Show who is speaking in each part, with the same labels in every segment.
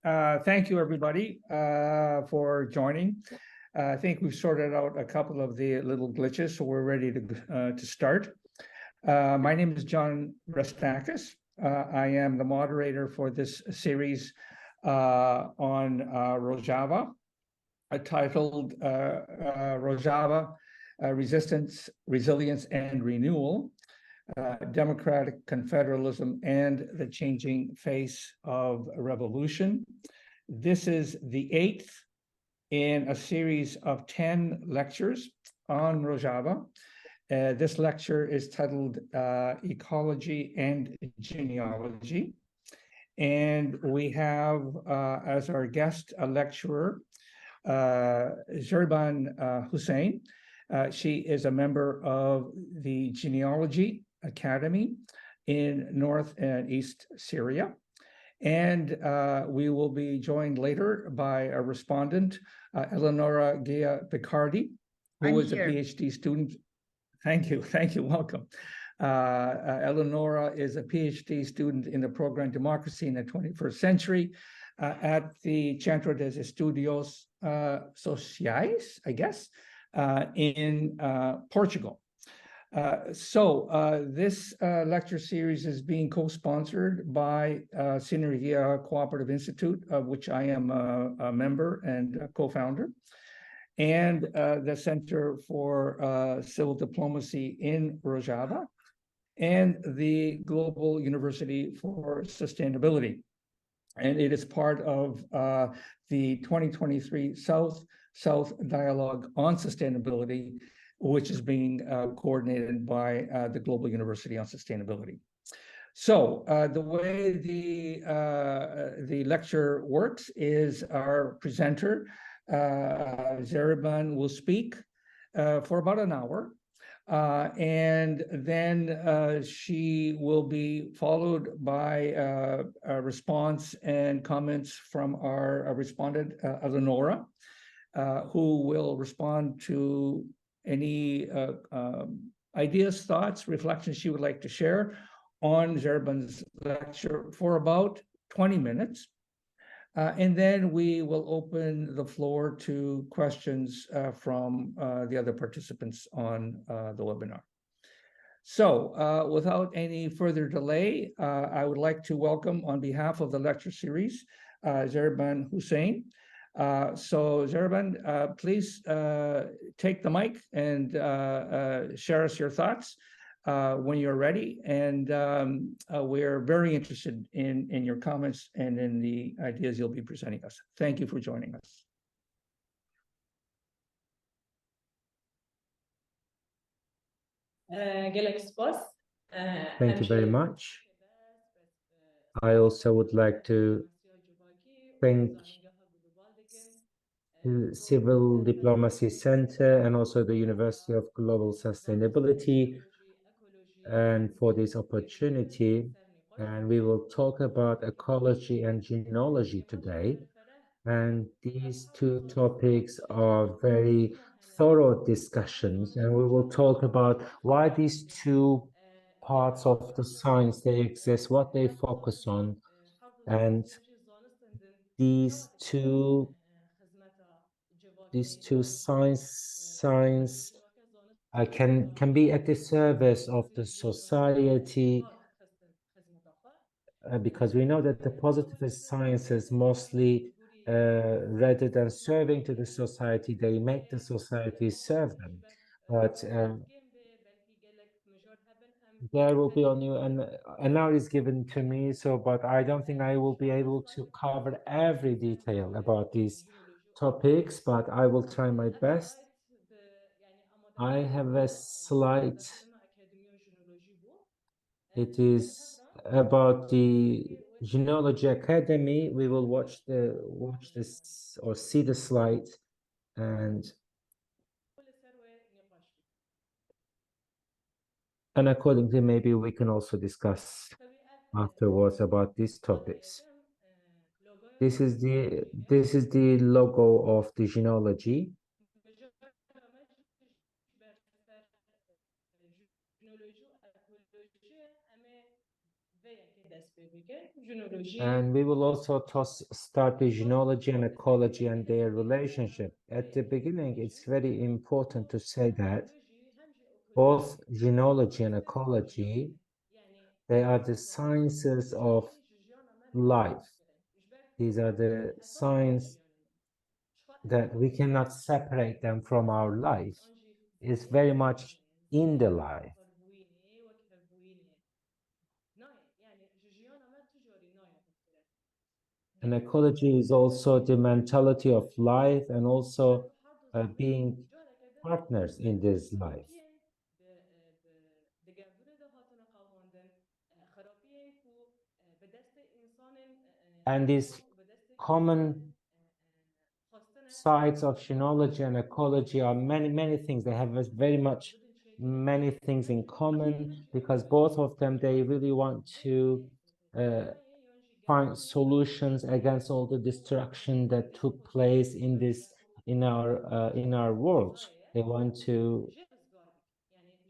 Speaker 1: Thank you, everybody, for joining. I think we've sorted out a couple of the little glitches, so we're ready to start. My name is John Restakis. I am the moderator for this series on Rojava, titled Rojava, Resistance, Resilience, and Renewal. Democratic confederalism and the changing face of revolution. This is the 8th in a series of 10 lectures on Rojava. This lecture is titled Ecology and Jineology. And we have as our guest lecturer, Zehriban Hussein. She is a member of the Jineology Academy in North and East Syria. And we will be joined later by a respondent, Eleonora Gea-Picardi, who is a PhD student. Thank you, welcome. Eleonora is a PhD student in the program Democracy in the 21st Century at the Centro de Estudios Sociais, I guess, in Portugal. This lecture series is being co-sponsored by Synergia Cooperative Institute, of which I am a member and a co-founder, and the Center for Civil Diplomacy in Rojava, and the Global University for Sustainability. And it is part of the 2023 South Dialogue on Sustainability, which is being coordinated by the Global University on Sustainability. So the way the lecture works is our presenter, Zehriban, will speak for about an hour. And then she will be followed by a response and comments from our respondent, Eleonora, who will respond to any ideas, thoughts, reflections she would like to share on Zehriban's lecture for about 20 minutes. And then we will open the floor to questions from the other participants on the webinar. So without any further delay, I would like to welcome on behalf of the lecture series, Zehriban Hussein. So Zehriban, please take the mic and share us your thoughts when you're ready. And we're very interested in your comments and in the ideas you'll be presenting us. Thank you for joining us.
Speaker 2: Thank you very much. I also would like to thank the Civil Diplomacy Center and also the University of Global Sustainability and for this opportunity. And we will talk about ecology and genealogy today. And these two topics are very thorough discussions, and we will talk about why these two parts of the science they exist, what they focus on, and these two science can be at the service of the society, because we know that the positivist sciences mostly rather than serving to the society, they make the society serve them. But there will be only an hour is given to me, but I don't think I will be able to cover every detail about these topics, but I will try my best. I have a slide. It is about the Jineology Academy. We will watch this or see the slide, and accordingly maybe we can also discuss afterwards about these topics. This is the logo of the Jineology. And we will also start the genealogy and ecology and their relationship. At the beginning, it's very important to say that both genealogy and ecology, they are the sciences of life. These are the science that we cannot separate them from our life. It's very much in the life. And ecology is also the mentality of life and also being partners in this life. And these common sides of genealogy and ecology are many things. They have very much many things in common because both of them, they really want to find solutions against all the destruction that took place in our world. They want to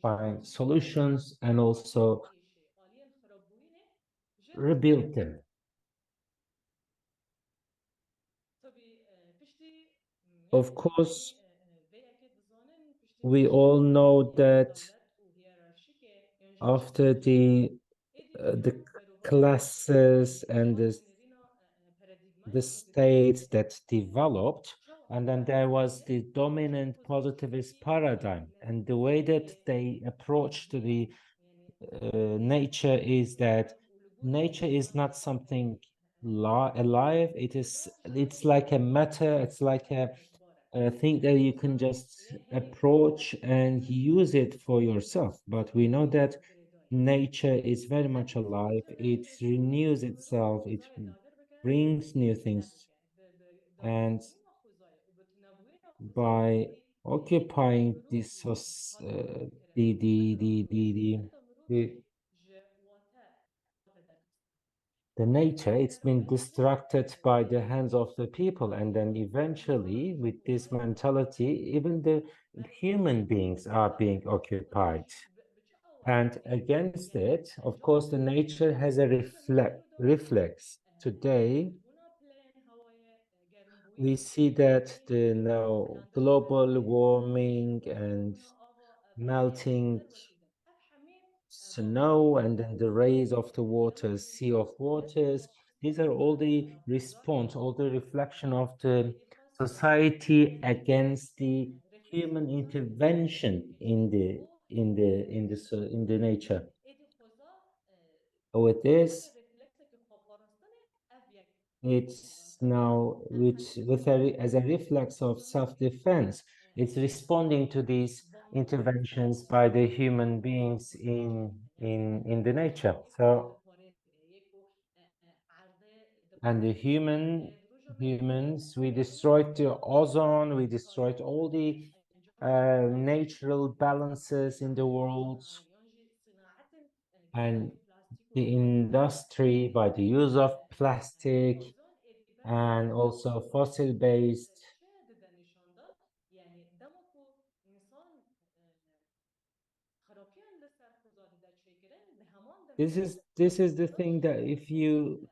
Speaker 2: find solutions and also rebuild them. Of course, we all know that after the classes and the states that developed, and then there was the dominant positivist paradigm, and the way that they approach to the nature is that nature is not something alive. It's like a matter. It's like a thing that you can just approach and use it for yourself. But we know that nature is very much alive. It renews itself. It brings new things, and by occupying this the the the nature, it's been distracted by the hands of the people, and then eventually with this mentality even the human beings are being occupied, and against it, of course, the nature has a reflex. Today we see that the now global warming and melting snow and then the rays of the waters, sea of waters. These are all the response, all the reflection of the society against the human intervention in the nature. With this, it's now as a reflex of self-defense. It's responding to these interventions by the human beings in the nature. So, and the humans, we destroyed the ozone, we destroyed all the natural balances in the world, and the industry by the use of plastic and also fossil-based. This is the thing that if you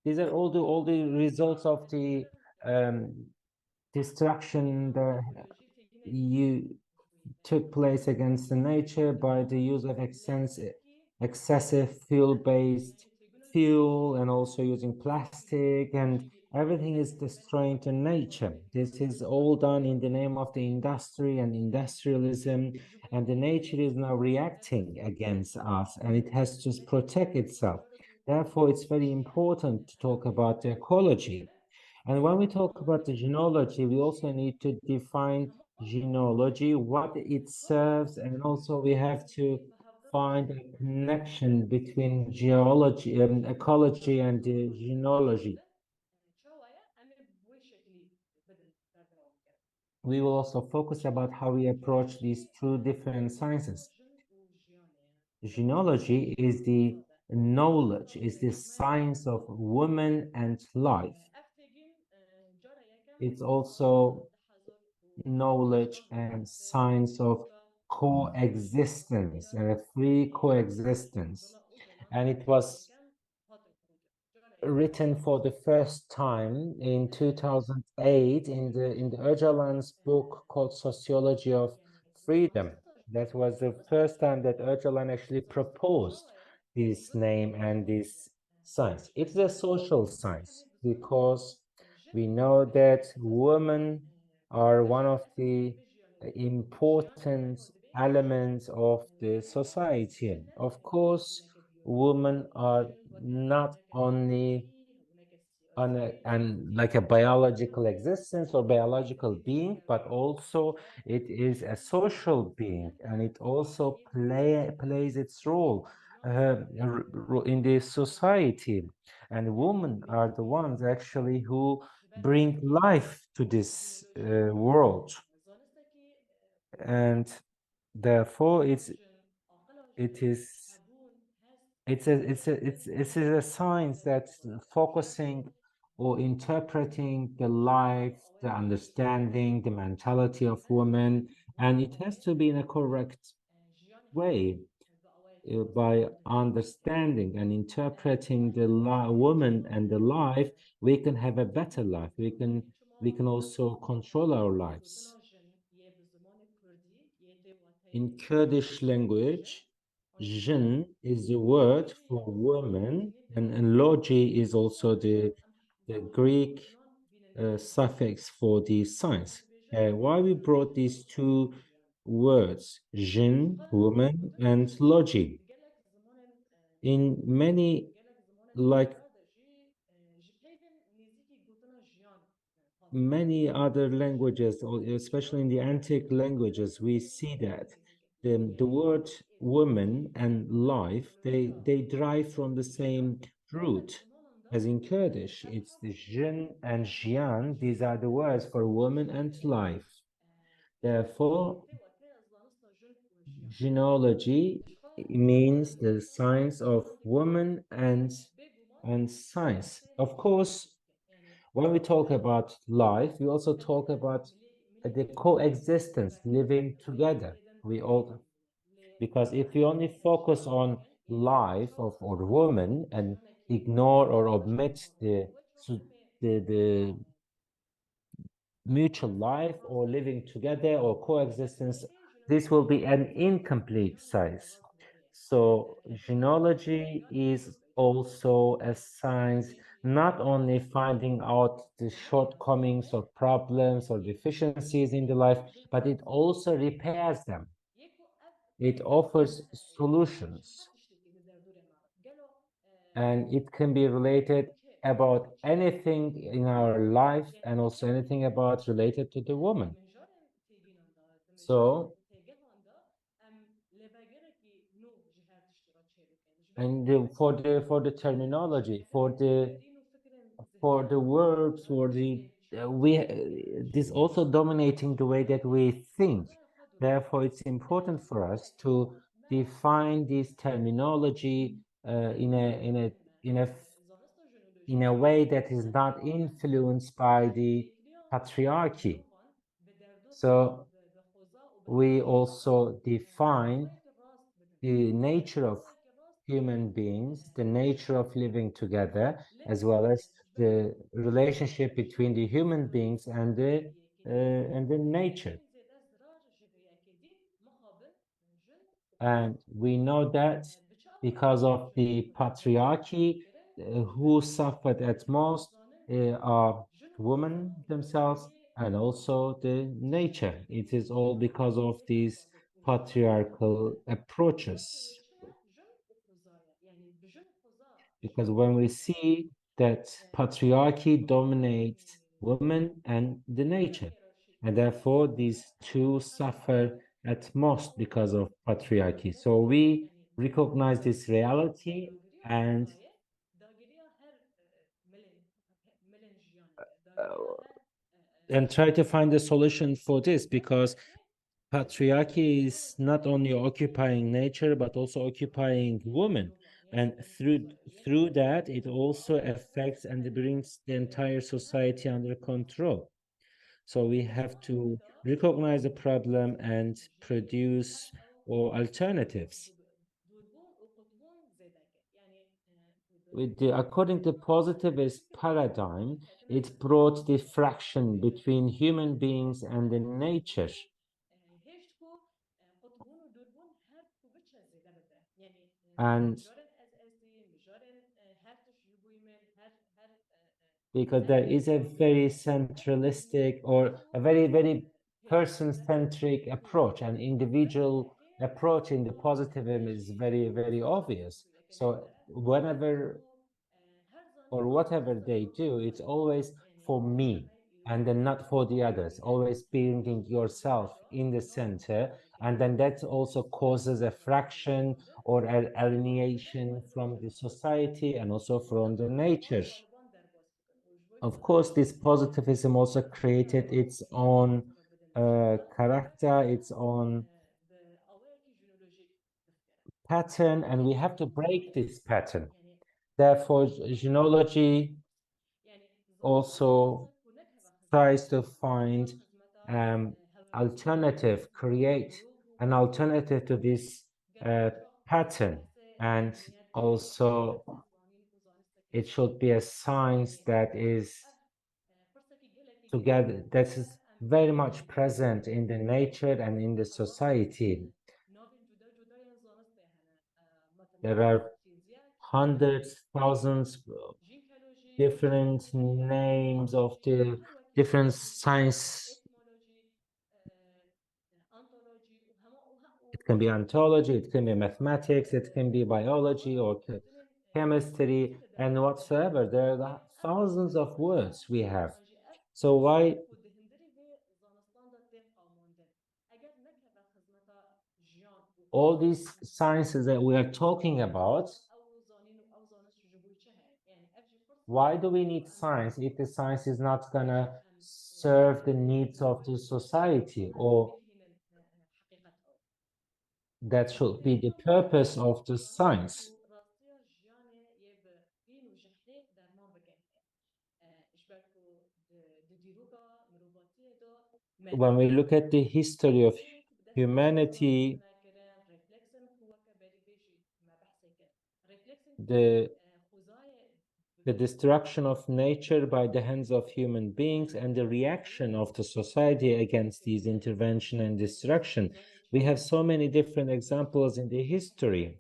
Speaker 2: these are all the results of the um, destruction that you took place against the nature by the use of excessive fuel-based fuel and also using plastic, and everything is destroying the nature. This is all done in the name of the industry and industrialism, and the nature is now reacting against us and it has to protect itself. Therefore, it's very important to talk about the ecology. And when we talk about the genealogy, we also need to define genealogy, what it serves, and also we have to find a connection between geology and ecology and the genealogy. We will also focus about how we approach these two different sciences. Genealogy is the knowledge, is the science of woman and life. It's also knowledge and science of coexistence and a free coexistence. And it was written for the first time in 2008 in the Öcalan's book called Sociology of Freedom. That was the first time that Öcalan actually proposed this name and this science. It's a social science because we know that women are one of the important elements of the society. Of course, women are not only and like a biological existence or biological being, but also it is a social being, and it also plays its role in the society. And women are the ones actually who bring life to this world, and therefore it is it's a science that's focusing or interpreting the life, the understanding, the mentality of women, and it has to be in a correct way. By understanding and interpreting the woman and the life, we can have a better life. We can also control our lives. In Kurdish language, jin is the word for woman, and logi is also the Greek suffix for the science. Why we brought these two words, jin, woman, and logi? In many, like many other languages, or especially in the antique languages, we see that the word woman and life, they derive from the same root. As in Kurdish, it's the jin and jian. These are the words for woman and life. Therefore, genealogy means the science of woman and science. Of course, when we talk about life, we also talk about the coexistence, living together. We all, because if we only focus on life of or woman and ignore or omit the mutual life or living together or coexistence, this will be an incomplete science. So genealogy is also a science, not only finding out the shortcomings or problems or deficiencies in the life, but it also repairs them. It offers solutions, and it can be related about anything in our life and also anything about related to the woman. So, and for the terminology, for the verbs, for the we this also dominating the way that we think. Therefore, it's important for us to define this terminology in a way that is not influenced by the patriarchy. So we also define the nature of human beings, the nature of living together, as well as the relationship between the human beings and the nature. And we know that because of the patriarchy, who suffered at most are women themselves and also the nature. It is all because of these patriarchal approaches. Because when we see that patriarchy dominates women and the nature, and therefore these two suffer at most because of patriarchy. So we recognize this reality and try to find a solution for this, because patriarchy is not only occupying nature but also occupying women, and through that it also affects and brings the entire society under control. So we have to recognize the problem and produce or alternatives. According to positivist paradigm, it brought the fraction between human beings and the nature. And because there is a very centralistic or a very person-centric approach, an individual approach in the positivism is very obvious. So whenever or whatever they do, it's always for me and then not for the others, always bringing yourself in the center. And then that also causes a fraction or an alienation from the society and also from the nature. Of course, this positivism also created its own character, its own pattern, and we have to break this pattern. Therefore, Jineology also tries to find alternative, create an alternative to this pattern. And also it should be a science that is together, that is very much present in the nature and in the society. There are hundreds, thousands different names of the different science. It can be ontology, it can be mathematics, it can be biology or chemistry and whatsoever. There are thousands of words we have. So why all these sciences that we are talking about, why do we need science if the science is not gonna serve the needs of the society, or that should be the purpose of the science? When we look at the history of humanity, the destruction of nature by the hands of human beings and the reaction of the society against these intervention and destruction. We have so many different examples in the history.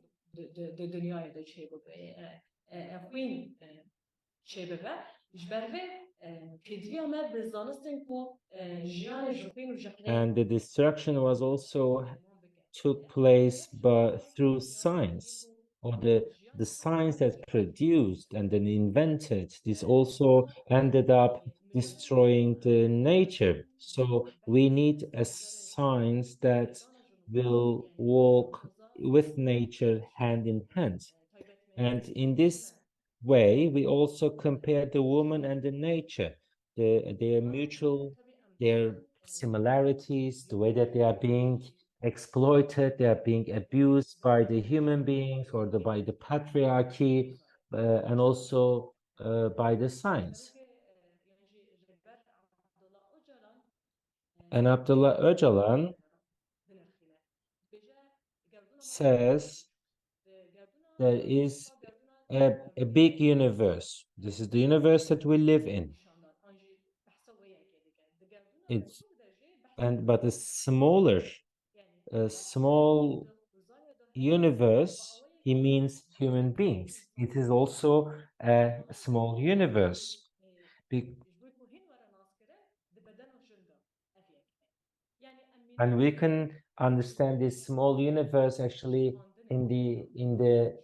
Speaker 2: And the destruction was also took place through science, or the science that produced and then invented this also ended up destroying the nature. So we need a science that will walk with nature hand in hand. And in this way, we also compare the woman and the nature, their mutual, their similarities, the way that they are being exploited, they are being abused by the human beings or by the patriarchy, and also by the science. And Abdulah Ocalan says there is a big universe. This is the universe that we live in. It's but a small universe, he means human beings. It is also a small universe. And we can understand this small universe actually in the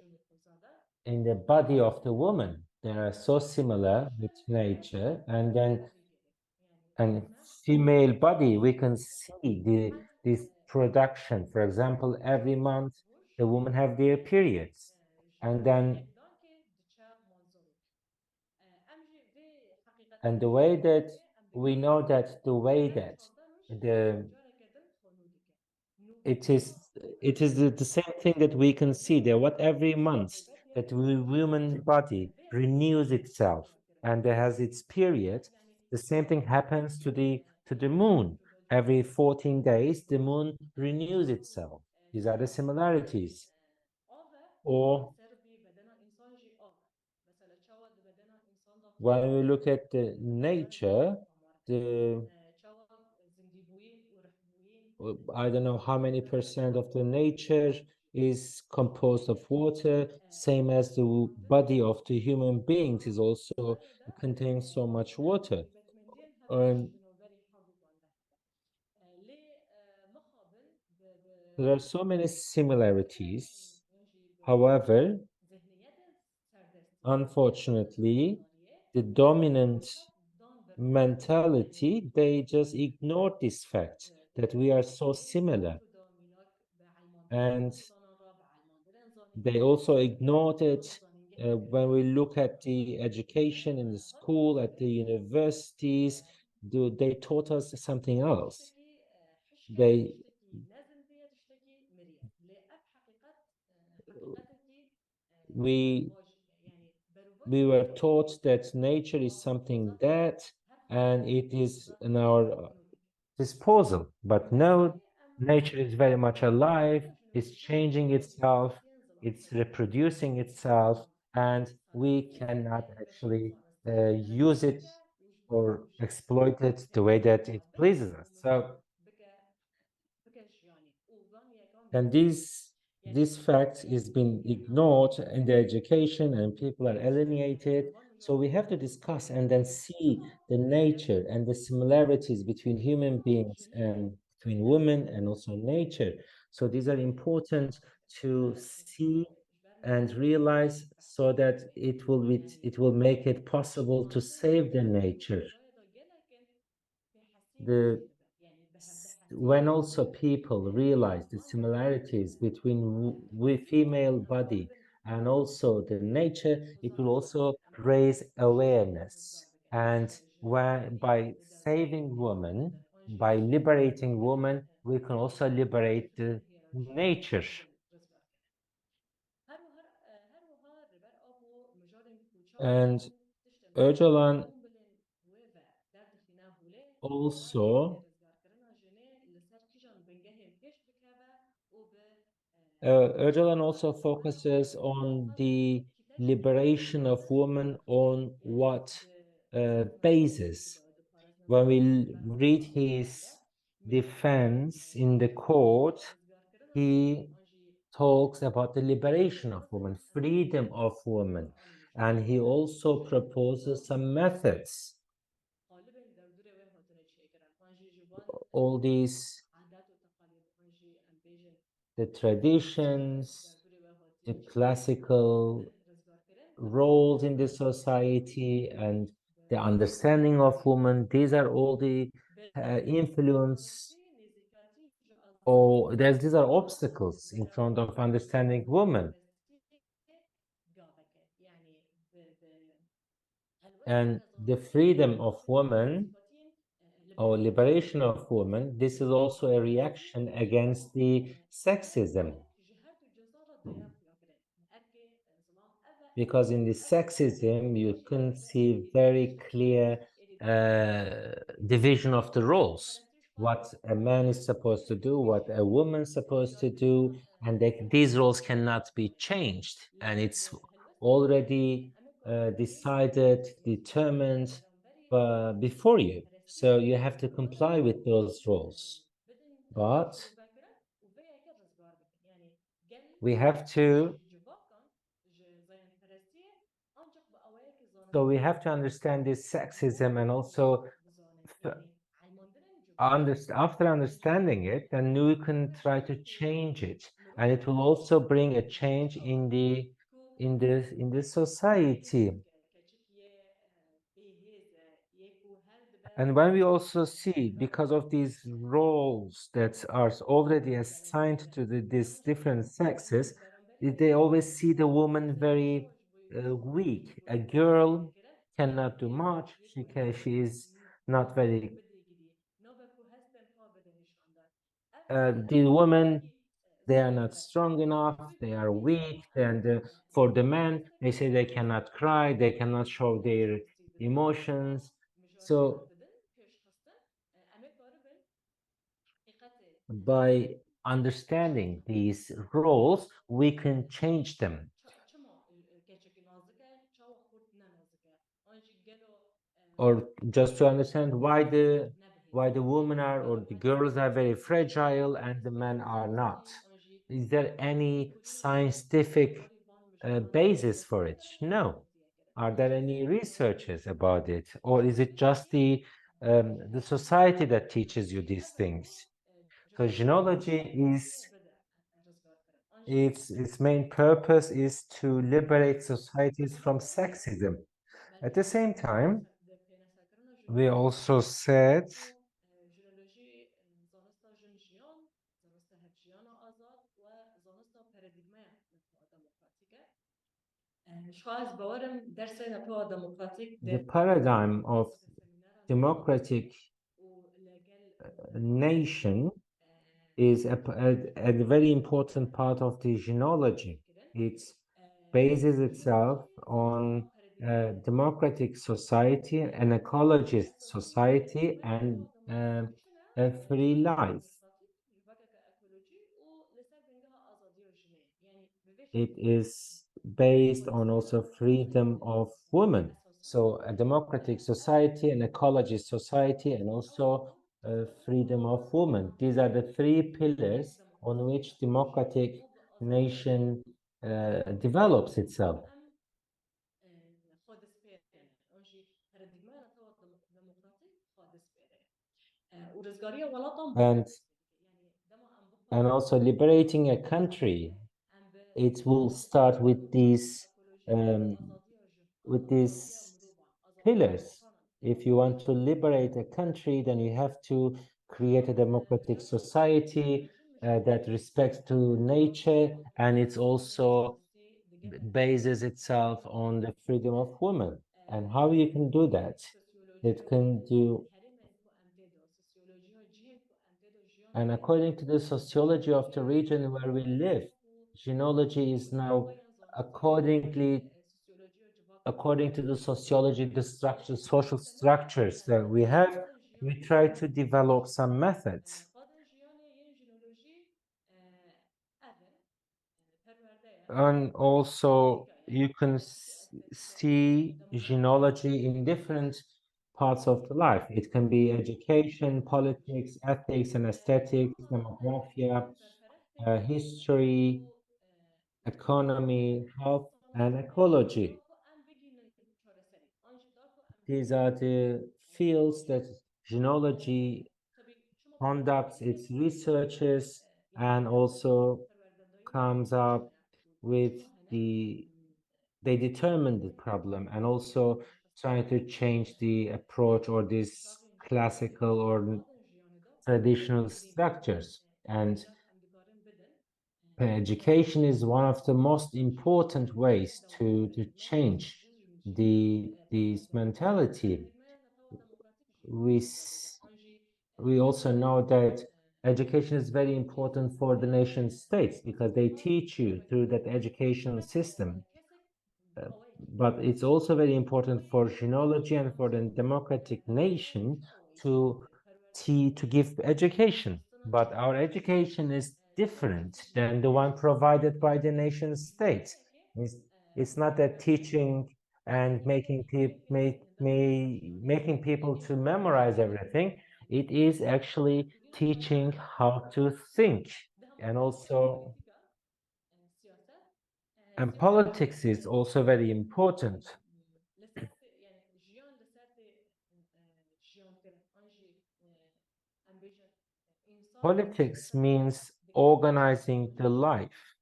Speaker 2: body of the woman. They are so similar with nature, and then and female body, we can see this production. For example, every month the women have their periods, and then and the way that we know that the way that the it is the same thing that we can see there. What every month that the woman body renews itself and there has its period, the same thing happens to the to the moon. Every 14 days, the moon renews itself. These are the similarities. Or when we look at the nature, the I don't know how many percent of the nature is composed of water, same as the body of the human beings is also contains so much water. And there are so many similarities. However, unfortunately, the dominant mentality, they just ignore this fact that we are so similar. And they also ignored it when we look at the education in the school, at the universities, they taught us something else. They we we were taught that nature is something dead and it is in our disposal. But no, nature is very much alive, it's changing itself, it's reproducing itself, and we cannot actually use it or exploit it the way that it pleases us. So, and this fact is being ignored in the education and people are alienated. So we have to discuss and then see the nature and the similarities between human beings and between women and also nature. So these are important to see and realize so that it will make it possible to save the nature. The when also people realize the similarities between female body and also the nature, it will also raise awareness. And by saving women, by liberating women, we can also liberate the nature. And Öcalan also Öcalan also focuses on the liberation of women on what basis? When we read his defense in the court, he talks about the liberation of women, freedom of women, and he also proposes some methods. All these, the traditions, the classical roles in the society, and the understanding of women, these are all the influence or these are obstacles in front of understanding women. And the freedom of women or liberation of women, this is also a reaction against the sexism. Because in the sexism, you can see very clear division of the roles. What a man is supposed to do, what a woman's supposed to do, and these roles cannot be changed. And it's already decided, determined before you. So you have to comply with those roles. But we have to so we have to understand this sexism and also after understanding it, then we can try to change it, and it will also bring a change in the society. And when we also see, because of these roles that are already assigned to these different sexes, they always see the woman very weak. A girl cannot do much. She is not very. The women, they are not strong enough. They are weak. And for the men, they say they cannot cry. They cannot show their emotions. So by understanding these roles, we can change them. Or just to understand why the women are or the girls are very fragile and the men are not. Is there any scientific basis for it? No. Are there any researches about it, or is it just the society that teaches you these things? So genealogy is its main purpose is to liberate societies from sexism. At the same time, we also said the paradigm of democratic nation is a very important part of the genealogy. It bases itself on a democratic society, an ecologist society, and a free life. It is based on also freedom of women. So a democratic society, an ecologist society, and also freedom of women. These are the three pillars on which democratic nation develops itself. And, and also liberating a country, it will start um, with these pillars. If you want to liberate a country, then you have to create a democratic society that respects to nature, and it's also bases itself on the freedom of women. And how you can do that? It can do, and according to the sociology of the region where we live, genealogy is now according to the sociology, the structure, social structures that we have, we try to develop some methods. And also you can see genealogy in different parts of the life. It can be education, politics, ethics and aesthetics, demography, history, economy, health, and ecology. These are the fields that genealogy conducts its researches and also comes up with they determine the problem and also trying to change the approach or these classical or traditional structures. And education is one of the most important ways to change this mentality. We we also know that education is very important for the nation states because they teach you through that educational system. But it's also very important for genealogy and for the democratic nation to to give education. But our education is different than the one provided by the nation state. It's, it's not that teaching and making people to memorize everything. It is actually teaching how to think and also and politics is also very important. Politics means organizing the life.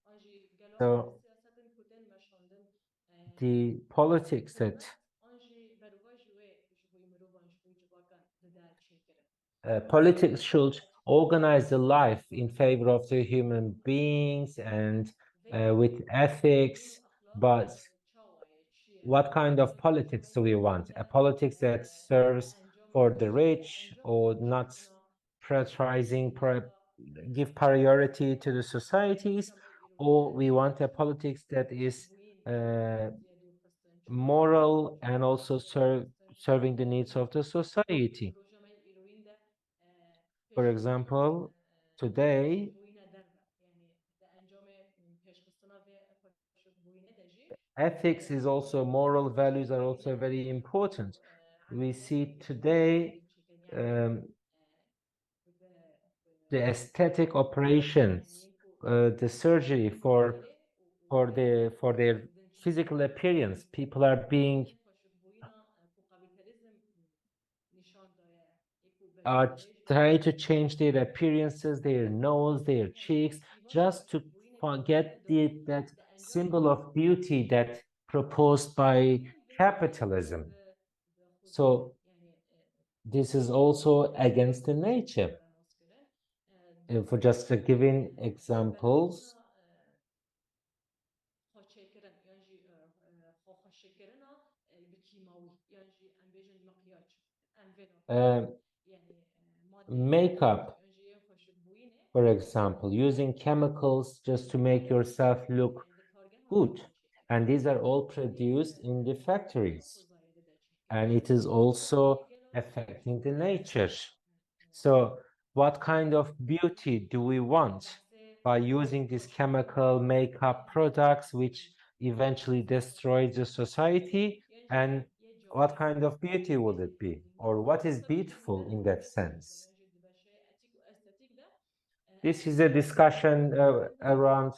Speaker 2: So the politics that politics should organize the life in favor of the human beings and with ethics, but what kind of politics do we want? A politics that serves for the rich or not prioritizing, give priority to the societies, or we want a politics that is uh, moral and also serving the needs of the society. For example, today, ethics is also, moral values are also very important. We see today the aesthetic operations, the surgery for their physical appearance. People are being are trying to change their appearances, their nose, their cheeks, just to get that symbol of beauty that proposed by capitalism. So this is also against the nature. For just giving examples, makeup, for example, using chemicals just to make yourself look good. And these are all produced in the factories. And it is also affecting the nature. So what kind of beauty do we want by using these chemical makeup products, which eventually destroys the society? And what kind of beauty would it be? Or what is beautiful in that sense? This is a discussion around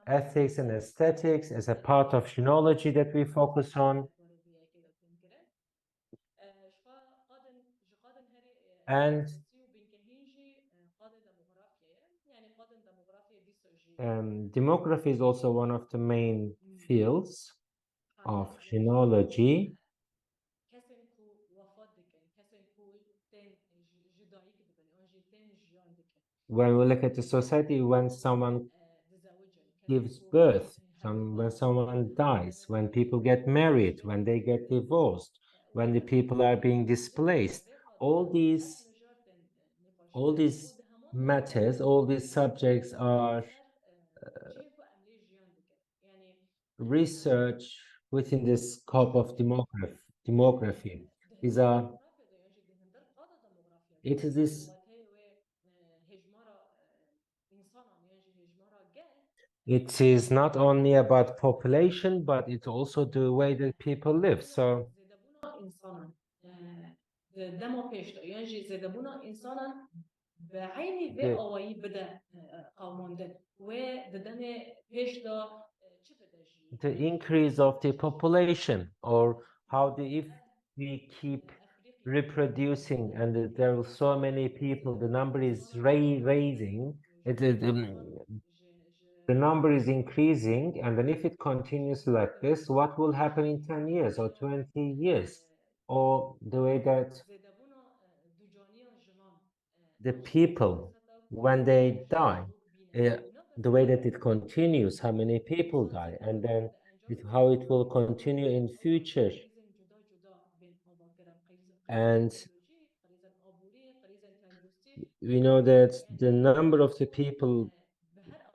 Speaker 2: ethics and aesthetics as a part of Jineology that we focus on. And demography is also one of the main fields of Jineology. When we look at the society, when someone gives birth, when someone dies, when people get married, when they get divorced, when the people are being displaced, all these matters, all these subjects are research within the scope of demography. These are, it is this, it is not only about population, but it's also the way that people live. So the increase of the population, or if we keep reproducing and there are so many people, the number is raising, the number is increasing, and then if it continues like this, what will happen in 10 years or 20 years? Or the way that the people, when they die, the way that it continues, how many people die, and then how it will continue in future. And we know that the number of the people,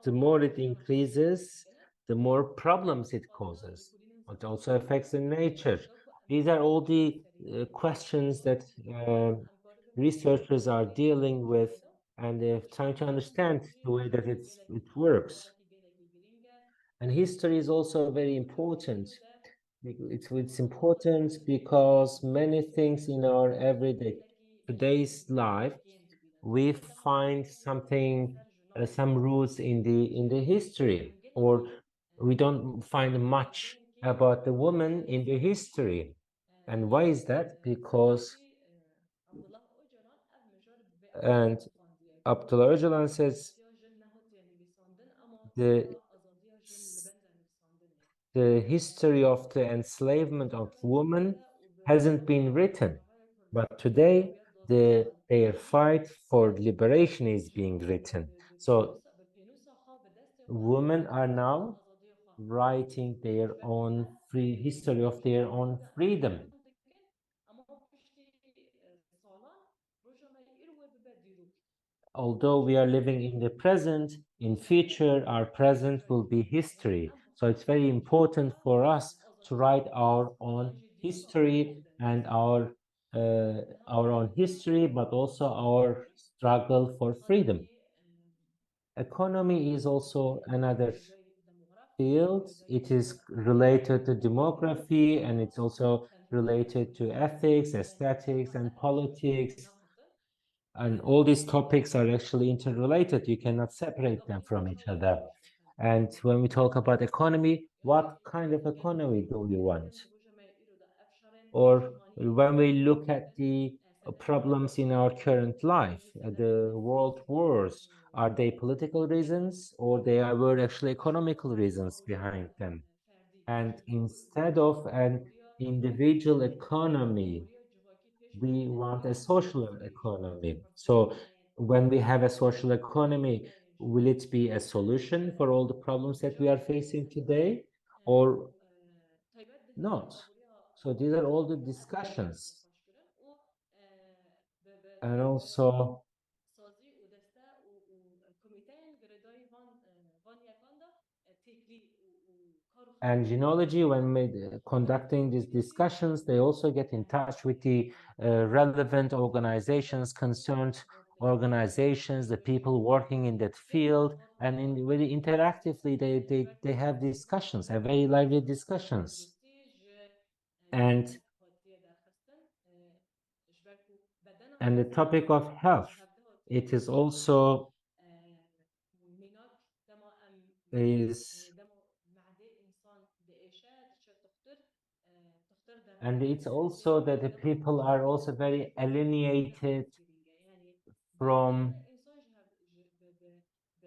Speaker 2: the more it increases, the more problems it causes. It also affects the nature. These are all the questions that researchers are dealing with, and they're trying to understand the way that it works. And history is also very important. It's important because many things in our everyday, today's life, we find something, some roots in the history, or we don't find much about the woman in the history. And why is that? Because, and Abdulah Ocalan says, the history of the enslavement of women hasn't been written, but today their fight for liberation is being written. So women are now writing their own free history of their own freedom. Although we are living in the present, in future, our present will be history. So it's very important for us to write our own history and our own history, but also our struggle for freedom. Economy is also another field. It is related to demography, and it's also related to ethics, aesthetics, and politics. And all these topics are actually interrelated. You cannot separate them from each other. And when we talk about economy, what kind of economy do you want? Or when we look at the problems in our current life, the world wars, are they political reasons or were actually economical reasons behind them? And instead of an individual economy, we want a social economy. So when we have a social economy, will it be a solution for all the problems that we are facing today or not? So these are all the discussions. And also, and Jineology, when conducting these discussions, they also get in touch with the relevant organizations, concerned organizations, the people working in that field, and very interactively, they have discussions, have very lively discussions. And the topic of health, it is also is and it's also that the people are also very alienated from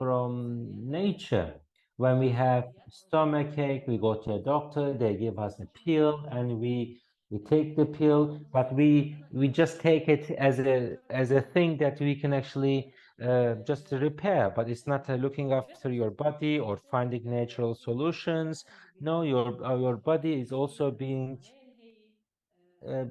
Speaker 2: nature. When we have stomachache, we go to a doctor, they give us a pill, and we take the pill, but we just take it as a thing that we can actually just repair, but it's not looking after your body or finding natural solutions. No, your body is also being uh,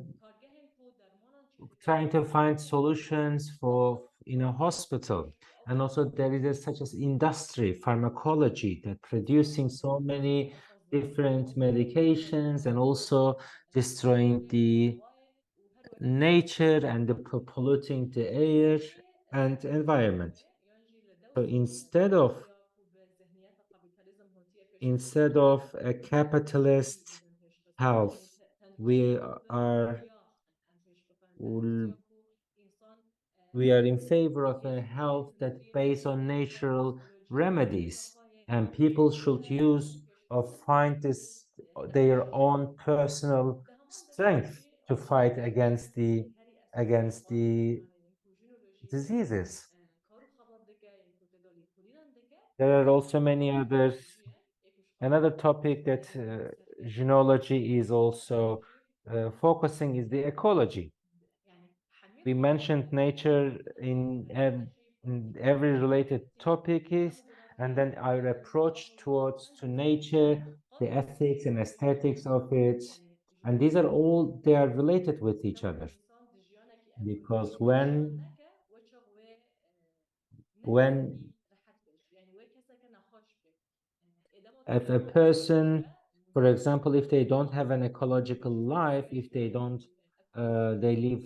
Speaker 2: trying to find solutions for in a hospital. And also there is such as industry, pharmacology, that producing so many different medications and also destroying the nature and polluting the air and environment. So instead of a capitalist health, we are we are in favor of a health that's based on natural remedies, and people should use or find their own personal strength to fight against the diseases. There are also many others. Another topic that Jineology is also focusing is the ecology. We mentioned nature in every related topic is, and then our approach towards to nature, the ethics and aesthetics of it, and these are all they are related with each other, because when if a person, for example, if they don't have an ecological life, if they don't they live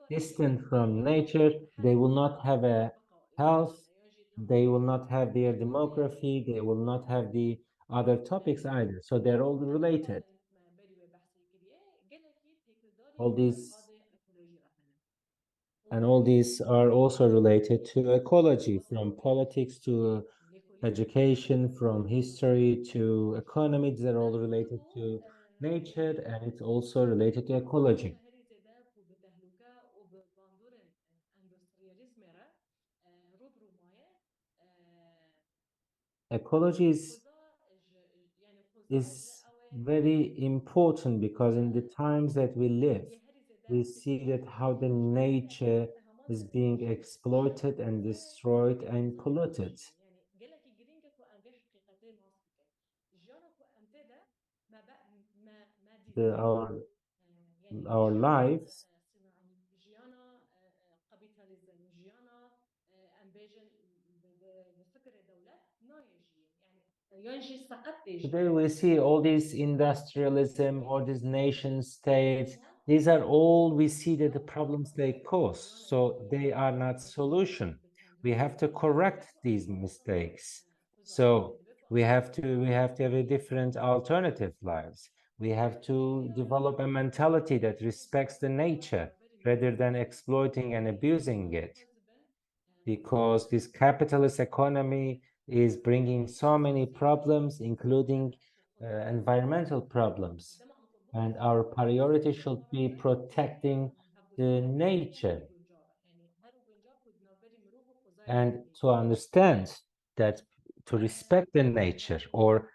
Speaker 2: distant from nature, they will not have a health, they will not have their demography, they will not have the other topics either. So they're all related. All these and all these are also related to ecology, from politics to education, from history to economy. These are all related to nature, and it's also related to ecology. Ecology is very important because in the times that we live, we see that how the nature is being exploited and destroyed and polluted. The, our lives, today we see all this industrialism, all these nation states, these are all we see that the problems they cause. So they are not solution. we have to correct these mistakes. So we have to have a different alternative lives. We have to develop a mentality that respects the nature rather than exploiting and abusing it, because this capitalist economy is bringing so many problems, including environmental problems. And our priority should be protecting the nature. And to understand that, to respect the nature, or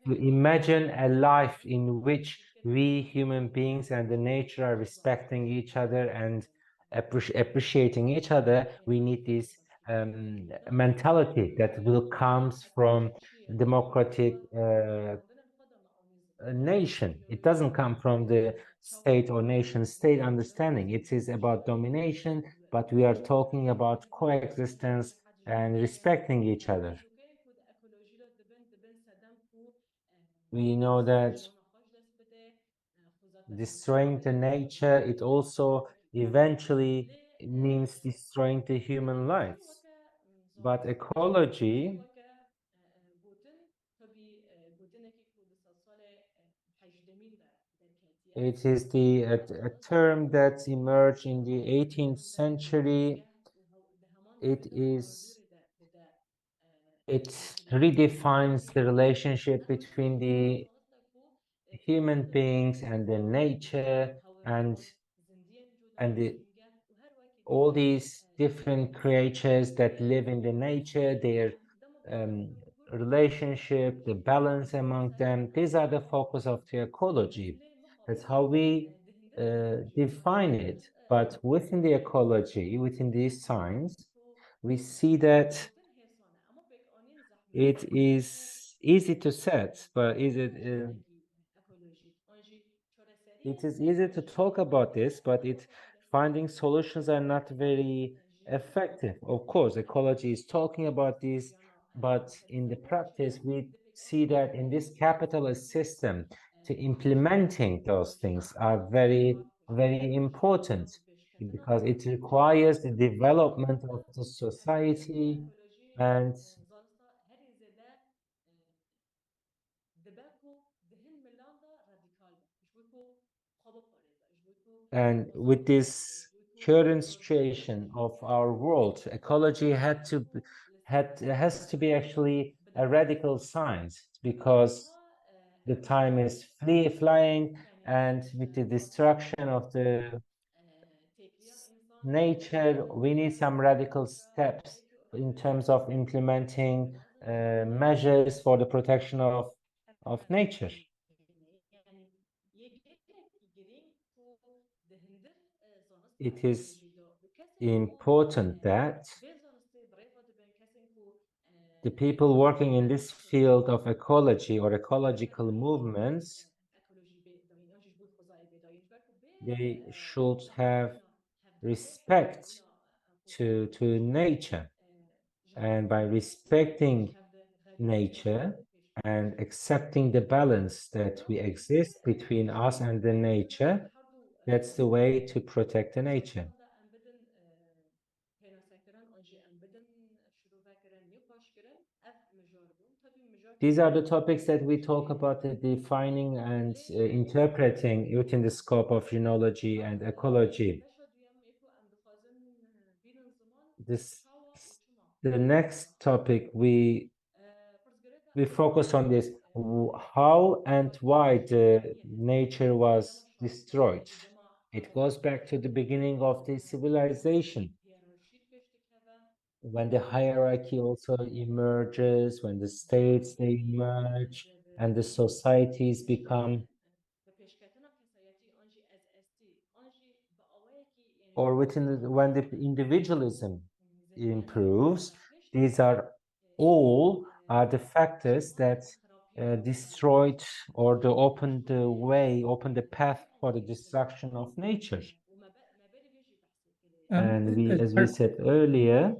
Speaker 2: to imagine a life in which we human beings and the nature are respecting each other and appreciating each other, we need this mentality that will comes from democratic nation. It doesn't come from the state or nation state understanding. It is about domination, but we are talking about coexistence and respecting each other. We know that destroying the nature, it also eventually means destroying the human lives. But ecology, it is a term that emerged in the 18th century. It redefines the relationship between the human beings and the nature, and all these different creatures that live in the nature, their relationship, the balance among them. These are the focus of the ecology. That's how we define it. But within the ecology, within these science, we see that it is easy to set, but is it it is easy to talk about this, but finding solutions are not very effective. Of course, ecology is talking about this, but in the practice, we see that in this capitalist system, to implementing those things are very, very important, because it requires the development of the society and with this current situation of our world, ecology has to be actually a radical science, because the time is flying, and with the destruction of the nature, we need some radical steps in terms of implementing measures for the protection of nature. It is important that the people working in this field of ecology or ecological movements, they should have respect to nature. And by respecting nature and accepting the balance that we exist between us and the nature, that's the way to protect the nature. These are the topics that we talk about, defining and interpreting within the scope of Jineology and ecology. The next topic we focus on this: how and why the nature was destroyed. It goes back to the beginning of the civilization, when the hierarchy also emerges, when the states they emerge, and the societies become, or when the individualism improves. These are all the factors that destroyed or opened the path for the destruction of nature. And as we said earlier,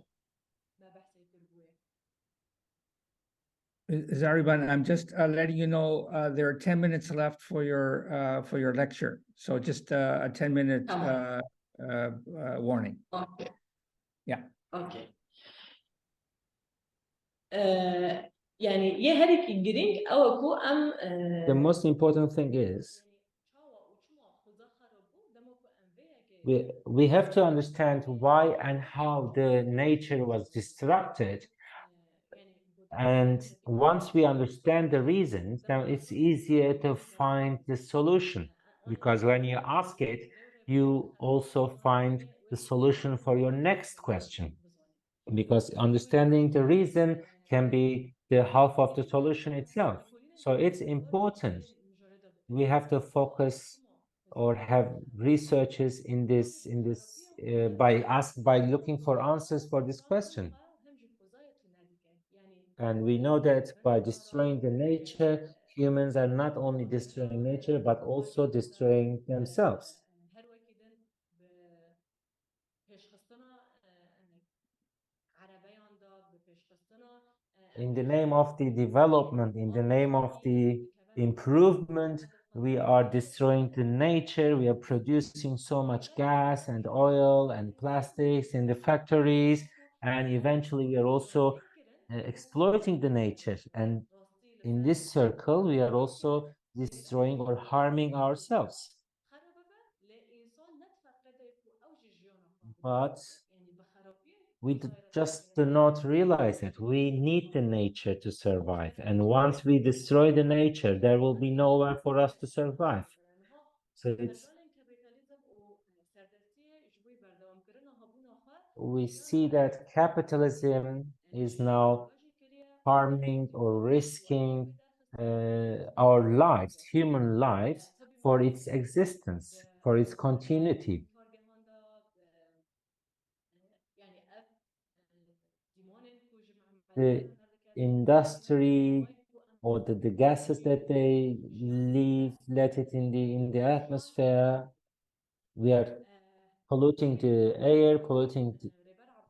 Speaker 1: Zehriban, I'm just letting you know there are 10 minutes left for your lecture. So just a 10-minute warning.
Speaker 3: Okay.
Speaker 1: Yeah.
Speaker 3: Okay. يعني یه هەرێکی گرنگ ئەوەکو ئەم
Speaker 2: The most important thing is we have to understand why and how the nature was disrupted. And once we understand the reasons, then it's easier to find the solution. Because when you ask it, you also find the solution for your next question. Because understanding the reason can be the half of the solution itself. So it's important. We have to focus or have researches in this by looking for answers for this question. And we know that by destroying the nature, humans are not only destroying nature, but also destroying themselves. In the name of the development, in the name of the improvement, we are destroying the nature. We are producing so much gas and oil and plastics in the factories, and eventually we are also exploiting the nature. And in this circle, we are also destroying or harming ourselves. But we just do not realize it. We need the nature to survive. And once we destroy the nature, there will be nowhere for us to survive. So we see that capitalism is now harming or risking our lives, human lives, for its existence, for its continuity. The industry or the gases that they let it in the atmosphere, we are polluting the air, polluting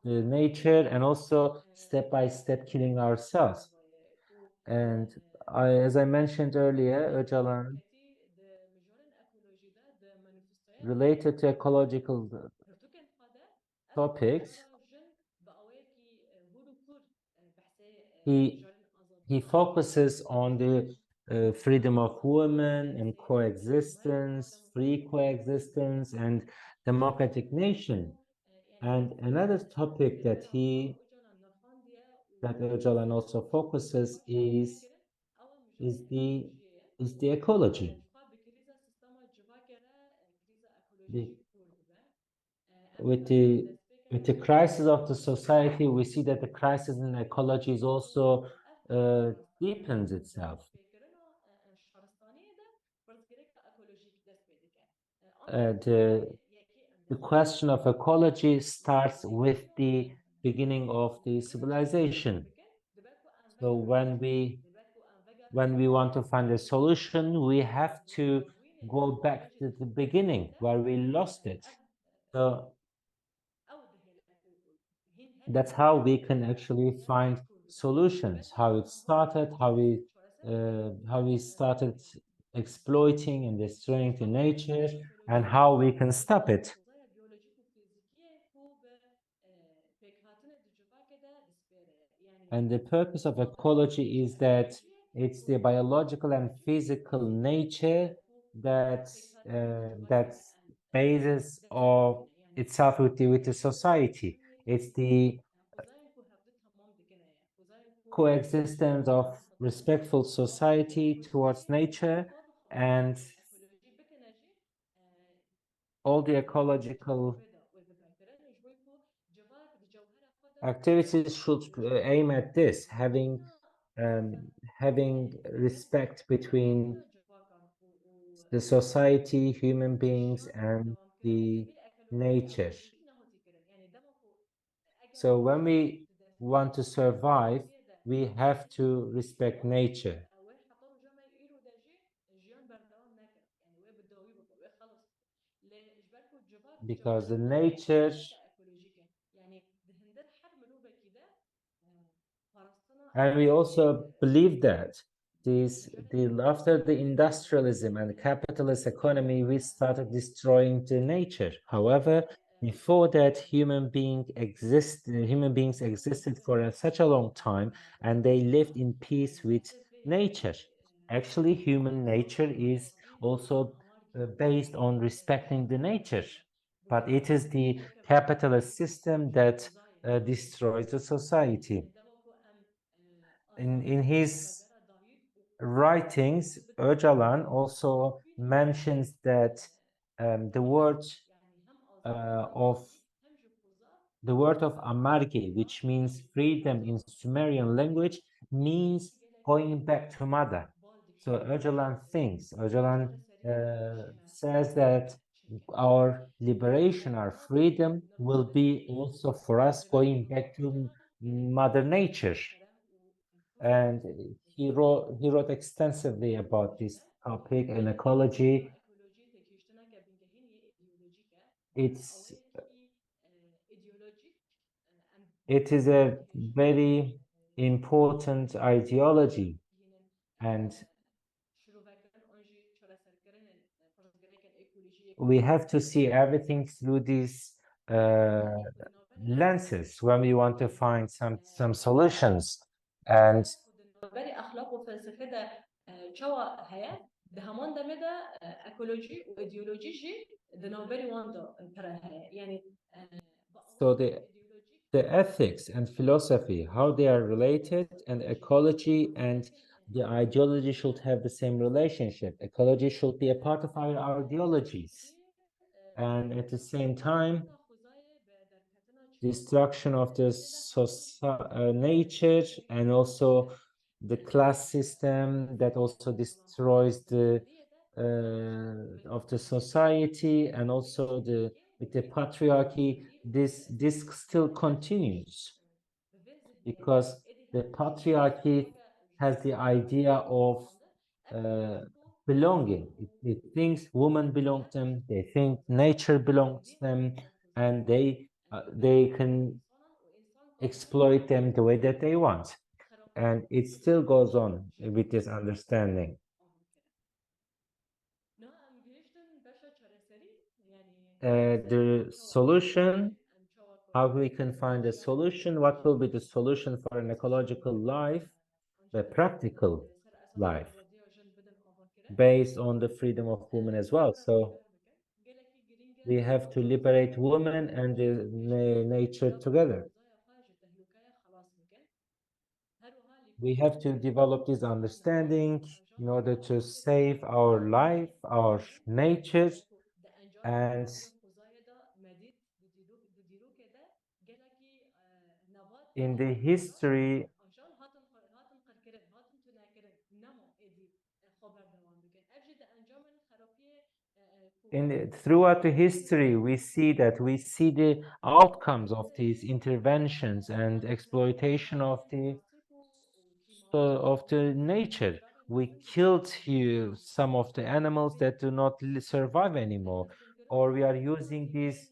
Speaker 2: the nature, and also step by step killing ourselves. And as I mentioned earlier, Ocalan, related to ecological topics, he focuses on the freedom of women and coexistence, free coexistence, and democratic nation. And another topic that Ocalan also focuses is the ecology. With the crisis of the society, we see that the crisis in ecology is also deepens itself. The question of ecology starts with the beginning of the civilization. So when we want to find a solution, we have to go back to the beginning where we lost it. So that's how we can actually find solutions, how it started, how we started exploiting and destroying the nature, and how we can stop it. And the purpose of ecology is that it's the biological and physical nature that bases of itself with the society. It's the coexistence of respectful society towards nature, and all the ecological activities should aim at this, having respect between the society, human beings, and the nature. So when we want to survive, we have to respect nature. Because the nature, and we also believe that after the industrialism and capitalist economy, we started destroying the nature. However, Before that, human beings existed for such a long time, and they lived in peace with nature. Actually, human nature is also based on respecting the nature, but it is the capitalist system that destroys the society. In his writings, Öcalan also mentions that the word of Amargi, which means freedom in Sumerian language, means going back to mother. So Öcalan says that our liberation, our freedom will be also for us going back to Mother Nature. And he wrote extensively about this topic in Ecology. It is a very important ideology, and we have to see everything through these lenses when we want to find some solutions. And
Speaker 3: برای اخلاق و فلسفه ده چوا هيا ده همان ده مده اکولوژی و ایدئولوژی جی ده نوبری واندا ترى هيا يعني
Speaker 2: so the ethics and philosophy, how they are related, and ecology and the ideology should have the same relationship. Ecology should be a part of our ideologies, and at the same time, destruction of the nature and also the class system that also destroys the of the society, and also with the patriarchy, this still continues, because the patriarchy has the idea of belonging. It thinks women belong to them, they think nature belongs to them, and they can exploit them the way that they want. And it still goes on with this understanding. The solution, how we can find a solution, what will be the solution for an ecological life, a practical life, based on the freedom of women as well. So we have to liberate women and the nature together. We have to develop this understanding in order to save our life, our nature, and in the history, throughout the history, we see the outcomes of these interventions and exploitation of the nature. We killed here some of the animals that do not survive anymore, or we are using these.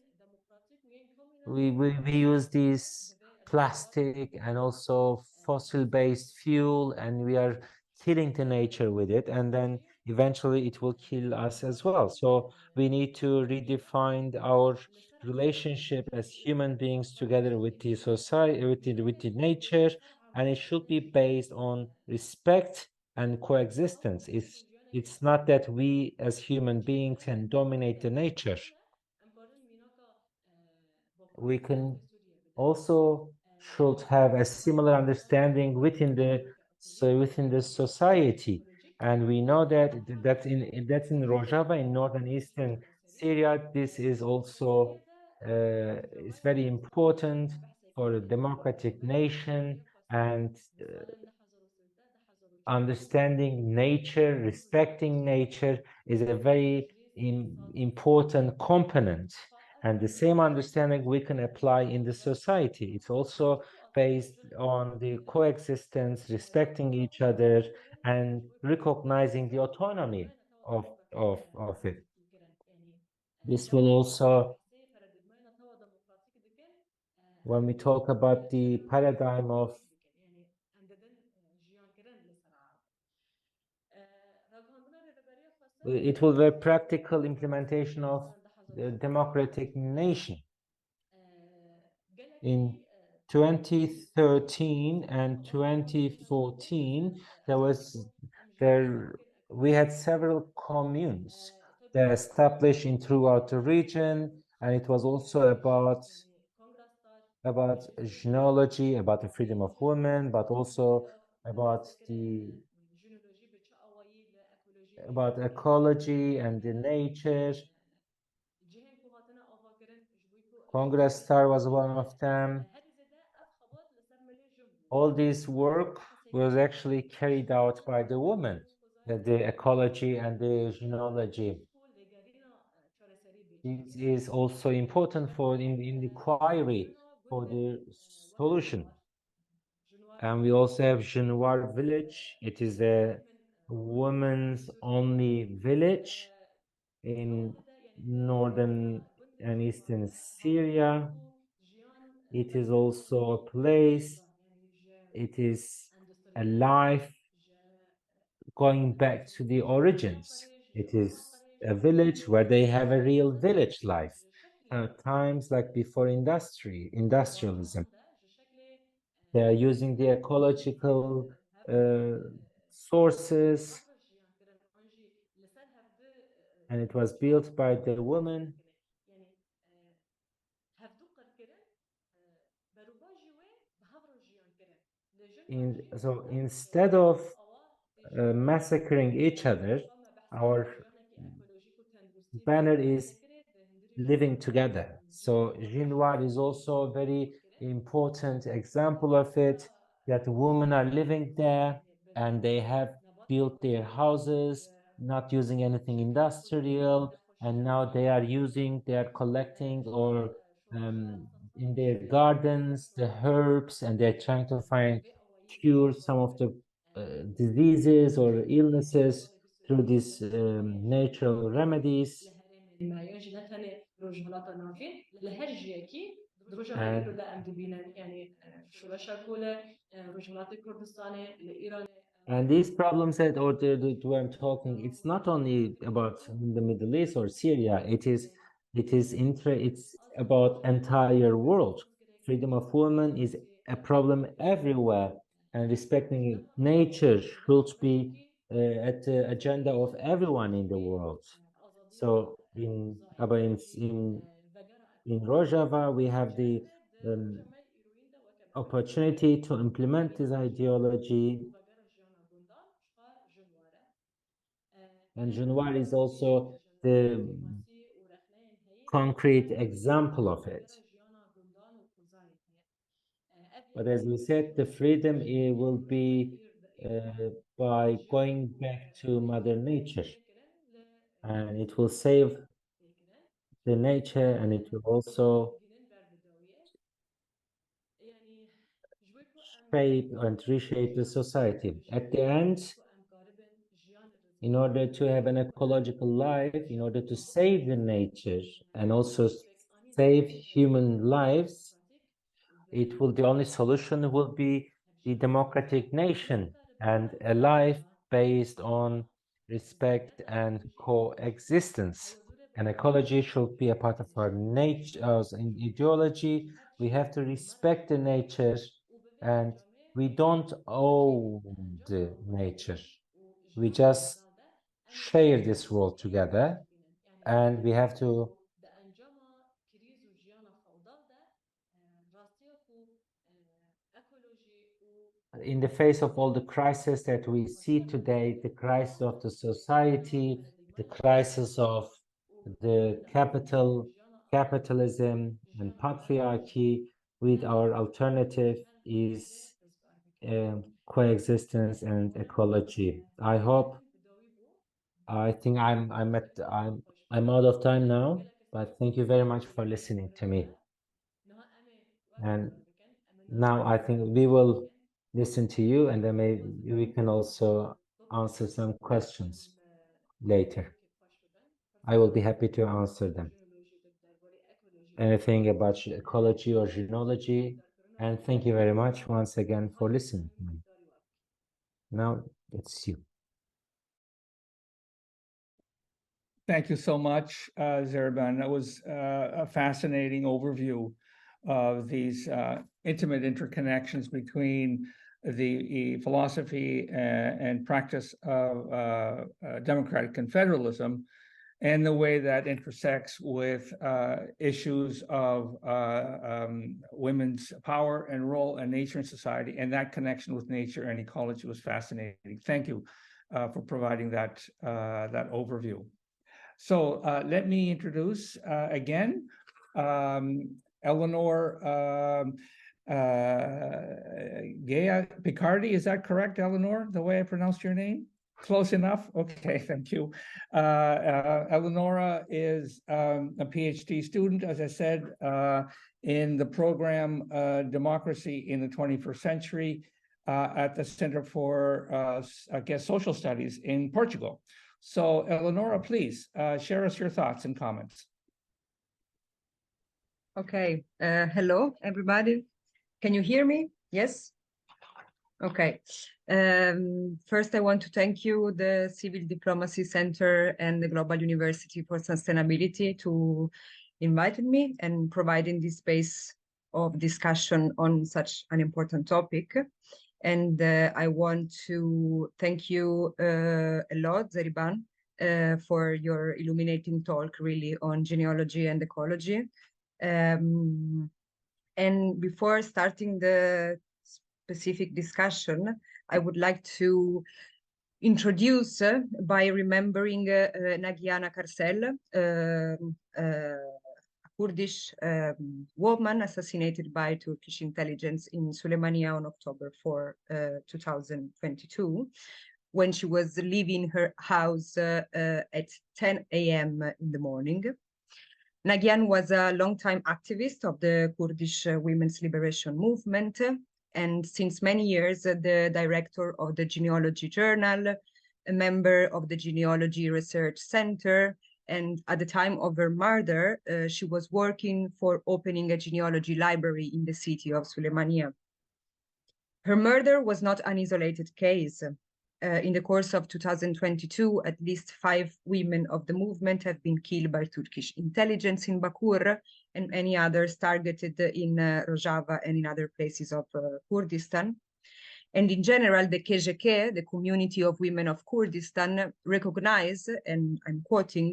Speaker 2: We use this plastic and also fossil-based fuel, and we are killing the nature with it, and then eventually it will kill us as well. So we need to redefine our relationship as human beings together with the society, with the nature, and it should be based on respect and coexistence. It's not that we as human beings can dominate the nature. We can also should have a similar understanding within the society, and we know that's in Rojava, in northern eastern Syria. This is also is very important for a democratic nation, and understanding nature, respecting nature is a very important component. And the same understanding we can apply in the society. It's also based on the coexistence, respecting each other, and recognizing the autonomy of it. This will also, when we talk about the paradigm of, it will be a practical implementation of the democratic nation. In 2013 and 2014, we had several communes that established in throughout the region, and it was also about Jineology, about the freedom of women, but also about about ecology and the nature. Congress Star was one of them. All this work was actually carried out by the women, the ecology and the Jineology. This is also important for in the inquiry for the solution. And we also have Renewal village. It is a women's only village in northern and eastern Syria. It is also a place, it is a life going back to the origins. It is a village where they have a real village life. Times like before industrialism. They are using the ecological sources, and it was built by the women. So instead of massacring each other, our banner is living together. So Renewal is also a very important example of it, that women are living there and they have built their houses, not using anything industrial, and now they are collecting or in their gardens the herbs, and they're trying to cure some of the diseases or illnesses through these natural remedies. And these problems that I'm talking, it's not only about the Middle East or Syria. It's about entire world. Freedom of women is a problem everywhere, and respecting nature should be at the agenda of everyone in the world. So in Rojava, we have the opportunity to implement this ideology. And Renewal is also the concrete example of it. But as we said, the freedom will be by going back to Mother Nature. And it will save the nature, and it will also shape and reshape the society. At the end, in order to have an ecological life, in order to save the nature and also save human lives, the only solution will be the democratic nation and a life based on respect and coexistence. And ecology should be a part of our nature, ideology. We have to respect the nature, and we don't own the nature. We just share this world together, and we have to, in the face of all the crises that we see today, the crisis of the society, the crisis of the capitalism and patriarchy, with our alternative is coexistence and ecology. I think I'm out of time now, but thank you very much for listening to me. And now I think we will listen to you, and then maybe we can also answer some questions later. I will be happy to answer them. Anything about ecology or genealogy. And thank you very much once again for listening to me. Now it's you.
Speaker 1: Thank you so much, Zehriban. That was a fascinating overview of these intimate interconnections between the philosophy and practice of democratic confederalism, and the way that intersects with issues of women's power and role and nature in society, and that connection with nature and ecology was fascinating. Thank you for providing that overview. So let me introduce again Eleanor Gea Picardi. Is that correct, Eleanor, the way I pronounced your name? Close enough? Okay, thank you. Eleonora is a PhD student, as I said, in the program Democracy in the 21st Century at the Center for, I guess, Social Studies in Portugal. So, Eleonora, please share us your thoughts and comments.
Speaker 4: Okay. Hello, everybody. Can you hear me? Yes? Okay. First, I want to thank you, the Civil Diplomacy Center and the Global University for Sustainability, to inviting me and providing this space of discussion on such an important topic. And I want to thank you a lot, Zehriban, for your illuminating talk, really, on genealogy and ecology. And before starting the specific discussion, I would like to introduce by remembering Nagiana Karsel, a Kurdish woman assassinated by Turkish intelligence in Suleimania on October 4, 2022, when she was leaving her house at 10 a.m. in the morning. Nagian was a longtime activist of the Kurdish women's liberation movement, and since many years, the director of the Jineology Journal, a member of the Jineology Research Center, and at the time of her murder, she was working for opening a genealogy library in the city of Suleimania. Her murder was not an isolated case. In the course of 2022, at least 5 women of the movement have been killed by Turkish intelligence in Bakur, and many others targeted in Rojava and in other places of Kurdistan. And in general, the KJK, the Community of Women of Kurdistan, recognize, and I'm quoting,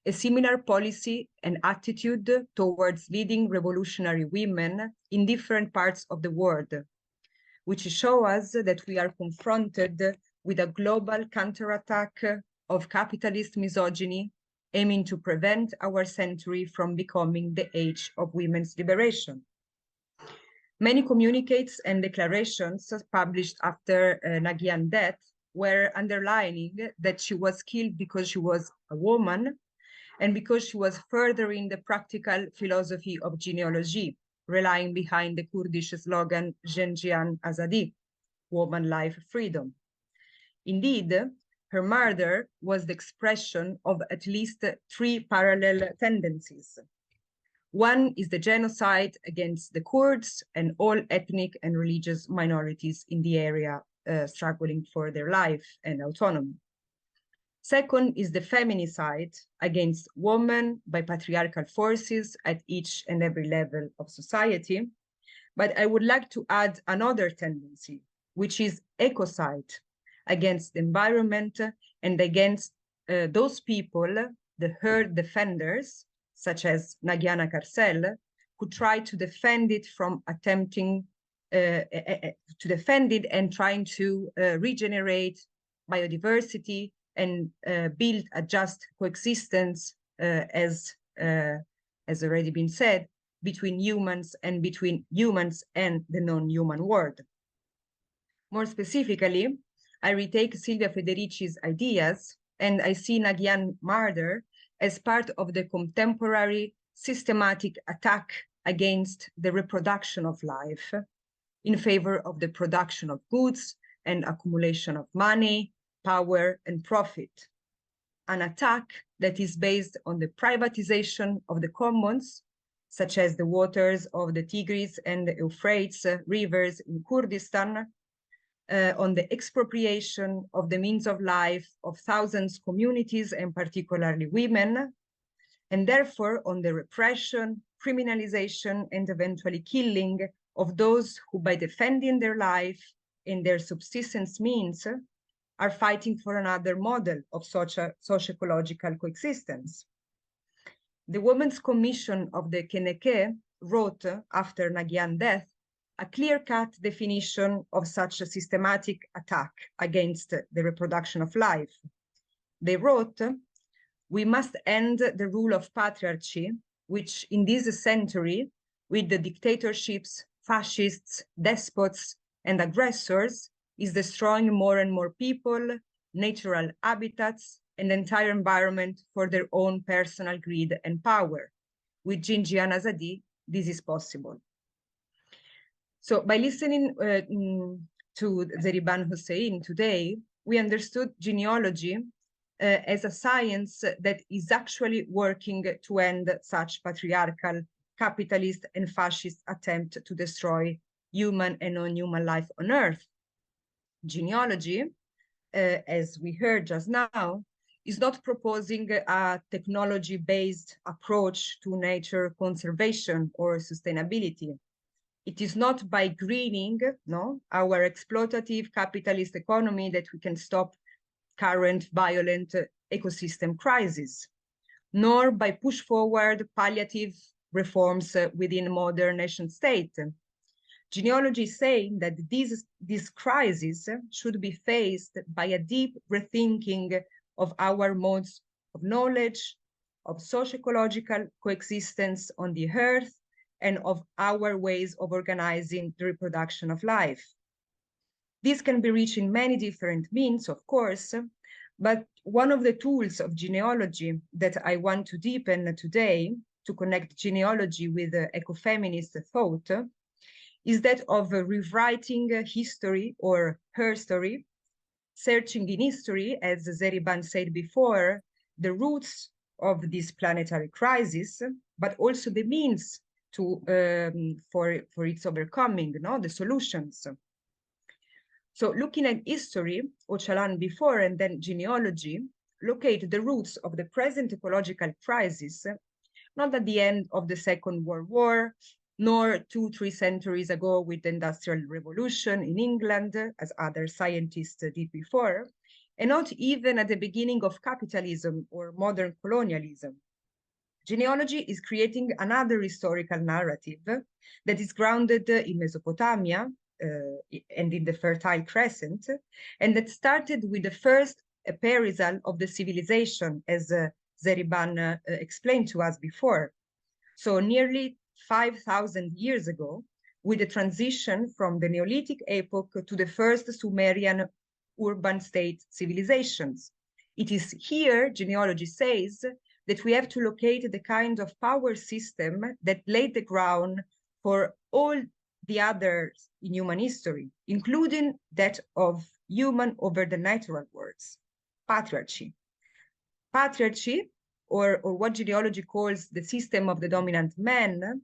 Speaker 4: a similar policy and attitude towards leading revolutionary women in different parts of the world, which show us that we are confronted with a global counterattack of capitalist misogyny, aiming to prevent our century from becoming the age of women's liberation. Many communiques and declarations published after Nagian's death were underlining that she was killed because she was a woman and because she was furthering the practical philosophy of genealogy, relying behind the Kurdish slogan, Genjian Azadi, woman, life, freedom. Indeed, her murder was the expression of at least 3 parallel tendencies. One is the genocide against the Kurds and all ethnic and religious minorities in the area struggling for their life and autonomy. Second is the feminicide against women by patriarchal forces at each and every level of society. But I would like to add another tendency, which is ecocide against the environment and against those people, the herd defenders, such as Nagiana Karsel, who try to defend it from attempting to defend it and trying to regenerate biodiversity and build a just coexistence, as already been said, between humans and the non-human world. More specifically, I retake Silvia Federici's ideas, and I see Nagian's murder as part of the contemporary systematic attack against the reproduction of life in favor of the production of goods and accumulation of money, power, and profit. An attack that is based on the privatization of the commons, such as the waters of the Tigris and the Euphrates rivers in Kurdistan, on the expropriation of the means of life of thousands of communities, and particularly women, and therefore on the repression, criminalization, and eventually killing of those who, by defending their life and their subsistence means, are fighting for another model of socio-ecological coexistence. The Women's Commission of the Keneke wrote, after Nagyan's death, a clear-cut definition of such a systematic attack against the reproduction of life. They wrote, "We must end the rule of patriarchy, which in this century, with the dictatorships, fascists, despots, and aggressors, is destroying more and more people, natural habitats, and the entire environment for their own personal greed and power. With Jinjian Azadi, this is possible." So by listening to Zehriban Hussein today, we understood genealogy as a science that is actually working to end such patriarchal, capitalist, and fascist attempt to destroy human and non-human life on Earth. Genealogy, as we heard just now, is not proposing a technology-based approach to nature conservation or sustainability. It is not by greening our exploitative capitalist economy that we can stop current violent ecosystem crisis, nor by push forward palliative reforms within modern nation state. Genealogy is saying that this crisis should be faced by a deep rethinking of our modes of knowledge, of socio-ecological coexistence on the earth, and of our ways of organizing the reproduction of life. This can be reached in many different means, of course, but one of the tools of genealogy that I want to deepen today to connect genealogy with ecofeminist thought is that of rewriting history or her story, searching in history, as Zehriban said before, the roots of this planetary crisis, but also the means for its overcoming, the solutions. So looking at history, Ocalan before and then genealogy, locate the roots of the present ecological crisis, not at the end of the Second World War, nor 2-3 centuries ago with the Industrial Revolution in England, as other scientists did before, and not even at the beginning of capitalism or modern colonialism. Genealogy is creating another historical narrative that is grounded in Mesopotamia and in the Fertile Crescent, and that started with the first appraisal of the civilization, as Zehriban explained to us before. So nearly 5,000 years ago, with the transition from the Neolithic epoch to the first Sumerian urban state civilizations. It is here, genealogy says, that we have to locate the kind of power system that laid the ground for all the others in human history, including that of human over the natural worlds, patriarchy. Patriarchy, or what genealogy calls the system of the dominant man,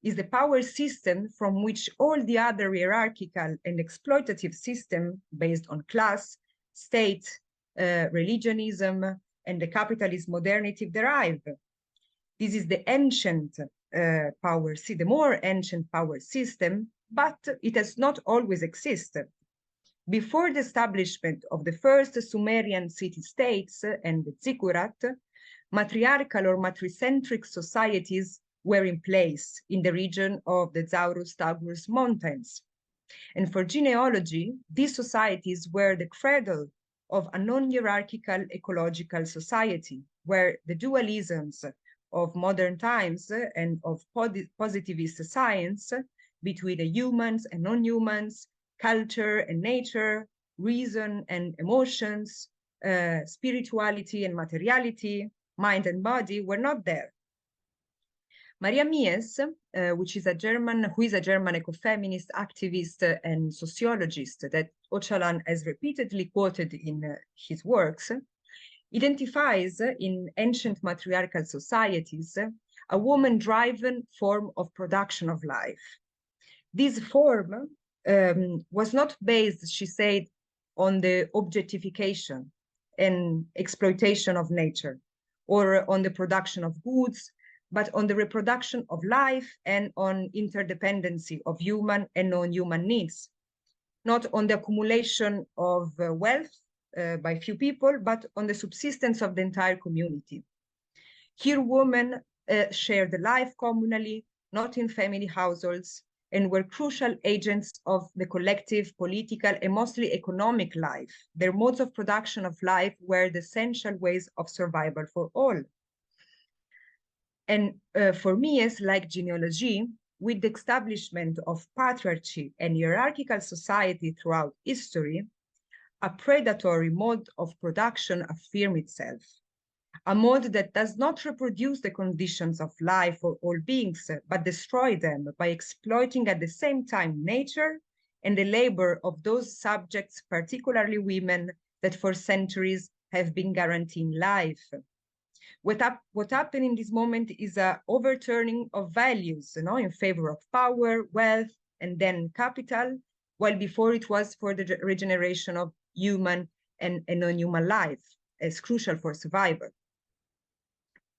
Speaker 4: is the power system from which all the other hierarchical and exploitative systems based on class, state, religionism, and the capitalist modernity derive. This is the ancient the more ancient power system, but it has not always existed. Before the establishment of the first Sumerian city-states and the ziggurat, matriarchal or matricentric societies were in place in the region of the Taurus Mountains. And for genealogy, these societies were the cradle of a non-hierarchical ecological society, where the dualisms of modern times and of positivist science between the humans and non-humans, culture and nature, reason and emotions, spirituality and materiality, mind and body were not there. Maria Mies, who is a German ecofeminist activist and sociologist that Ocalan has repeatedly quoted in his works, identifies in ancient matriarchal societies a woman-driven form of production of life. This form was not based, she said, on the objectification and exploitation of nature, or on the production of goods, but on the reproduction of life and on interdependency of human and non-human needs, not on the accumulation of wealth by few people, but on the subsistence of the entire community. Here, women shared the life communally, not in family households, and were crucial agents of the collective, political, and mostly economic life. Their modes of production of life were the essential ways of survival for all. And for me, as like Jineology, with the establishment of patriarchy and hierarchical society throughout history, a predatory mode of production affirmed itself. A mode that does not reproduce the conditions of life for all beings, but destroy them by exploiting at the same time nature and the labor of those subjects, particularly women, that for centuries have been guaranteeing life. What happened in this moment is an overturning of values, in favor of power, wealth, and then capital, while before it was for the regeneration of human and non-human life as crucial for survival.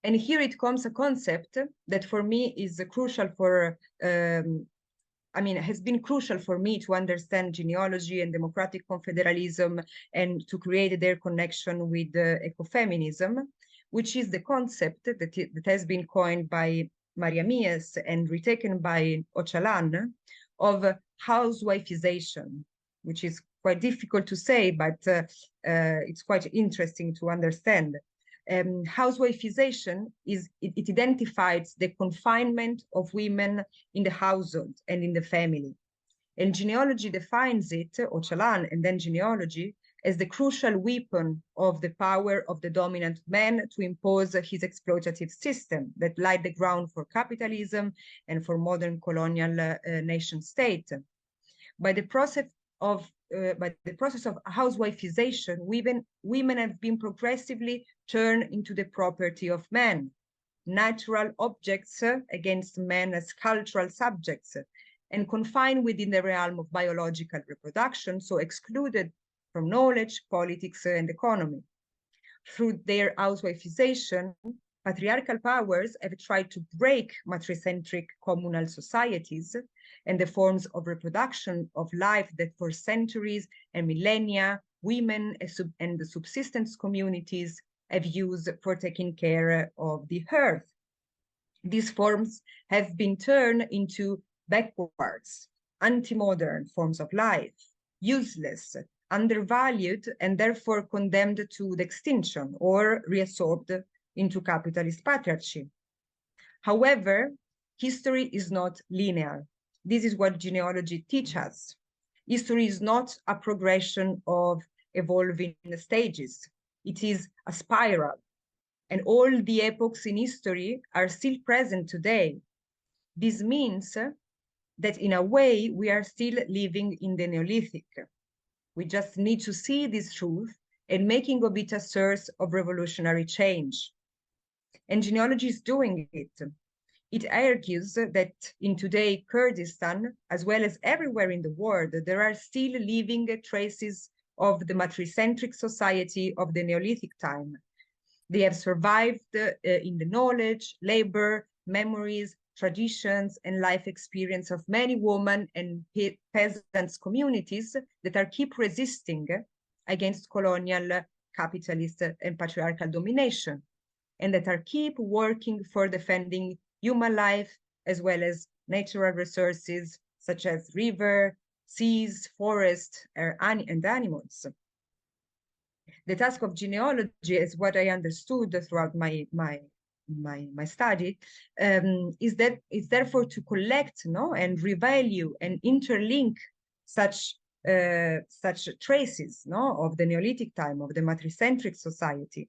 Speaker 4: And here it comes a concept that for me is crucial for, has been crucial for me to understand genealogy and democratic confederalism and to create their connection with ecofeminism, which is the concept that has been coined by Maria Mies and retaken by Ocalan of housewifeization, which is quite difficult to say, but it's quite interesting to understand. Housewifeization it identifies the confinement of women in the household and in the family. And genealogy defines it, Ocalan and then genealogy, as the crucial weapon of the power of the dominant man to impose his exploitative system that laid the ground for capitalism and for modern colonial nation state. By the process of housewifeization, women have been progressively turned into the property of men, natural objects against men as cultural subjects, and confined within the realm of biological reproduction, so excluded from knowledge, politics, and economy. Through their housewifeization, patriarchal powers have tried to break matricentric communal societies and the forms of reproduction of life that for centuries and millennia, women and the subsistence communities have used for taking care of the earth. These forms have been turned into backwards, anti-modern forms of life, useless, undervalued, and therefore condemned to the extinction or reabsorbed into capitalist patriarchy. However, history is not linear. This is what genealogy teaches us. History is not a progression of evolving stages. It is a spiral. And all the epochs in history are still present today. This means that in a way, we are still living in the Neolithic. We just need to see this truth and making of it a source of revolutionary change. And genealogy is doing it. It argues that in today Kurdistan, as well as everywhere in the world, there are still living traces of the matricentric society of the Neolithic time. They have survived in the knowledge, labor, memories, traditions, and life experience of many women and peasants communities that are keep resisting against colonial, capitalist, and patriarchal domination, and that are keep working for defending human life as well as natural resources such as river, seas, forest, and animals. The task of genealogy, is what I understood throughout my study, is therefore to collect, and revalue and interlink such traces, of the Neolithic time, of the matricentric society,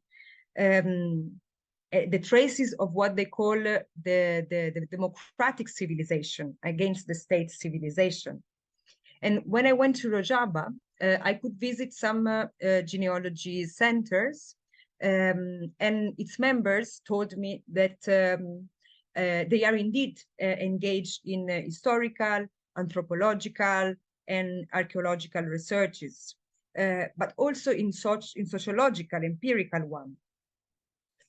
Speaker 4: the traces of what they call the democratic civilization against the state civilization. And when I went to Rojava, I could visit some genealogy centers, and its members told me that they are indeed engaged in historical, anthropological, and archaeological researches, but also in sociological, empirical one.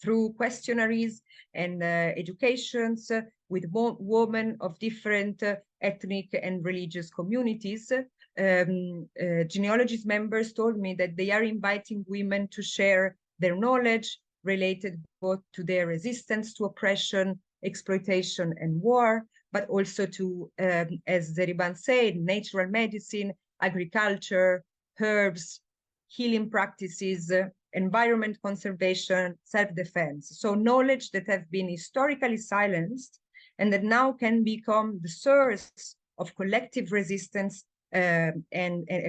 Speaker 4: through questionnaires and educations with women of different ethnic and religious communities. Jineology's members told me that they are inviting women to share their knowledge related both to their resistance to oppression, exploitation, and war, but also to, as Zehriban said, natural medicine, agriculture, herbs, healing practices, environment conservation, self-defense. So knowledge that have been historically silenced and that now can become the source of collective resistance and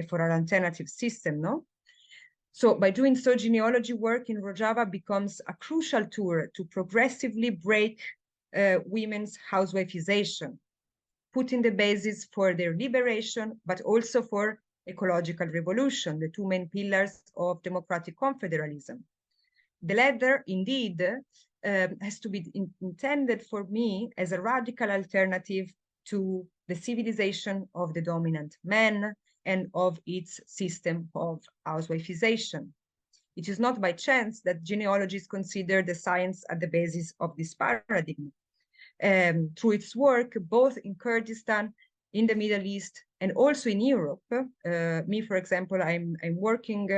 Speaker 4: for an alternative system, no? So by doing so, genealogy work in Rojava becomes a crucial tool to progressively break women's housewifeization, putting the basis for their liberation, but also for ecological revolution, the two main pillars of democratic confederalism. The latter, indeed, has to be intended for me as a radical alternative to the civilization of the dominant man and of its system of housewifeization. It is not by chance that genealogy is considered the science at the basis of this paradigm. Through its work, both in Kurdistan, in the Middle East, and also in Europe. Me, for example, I'm working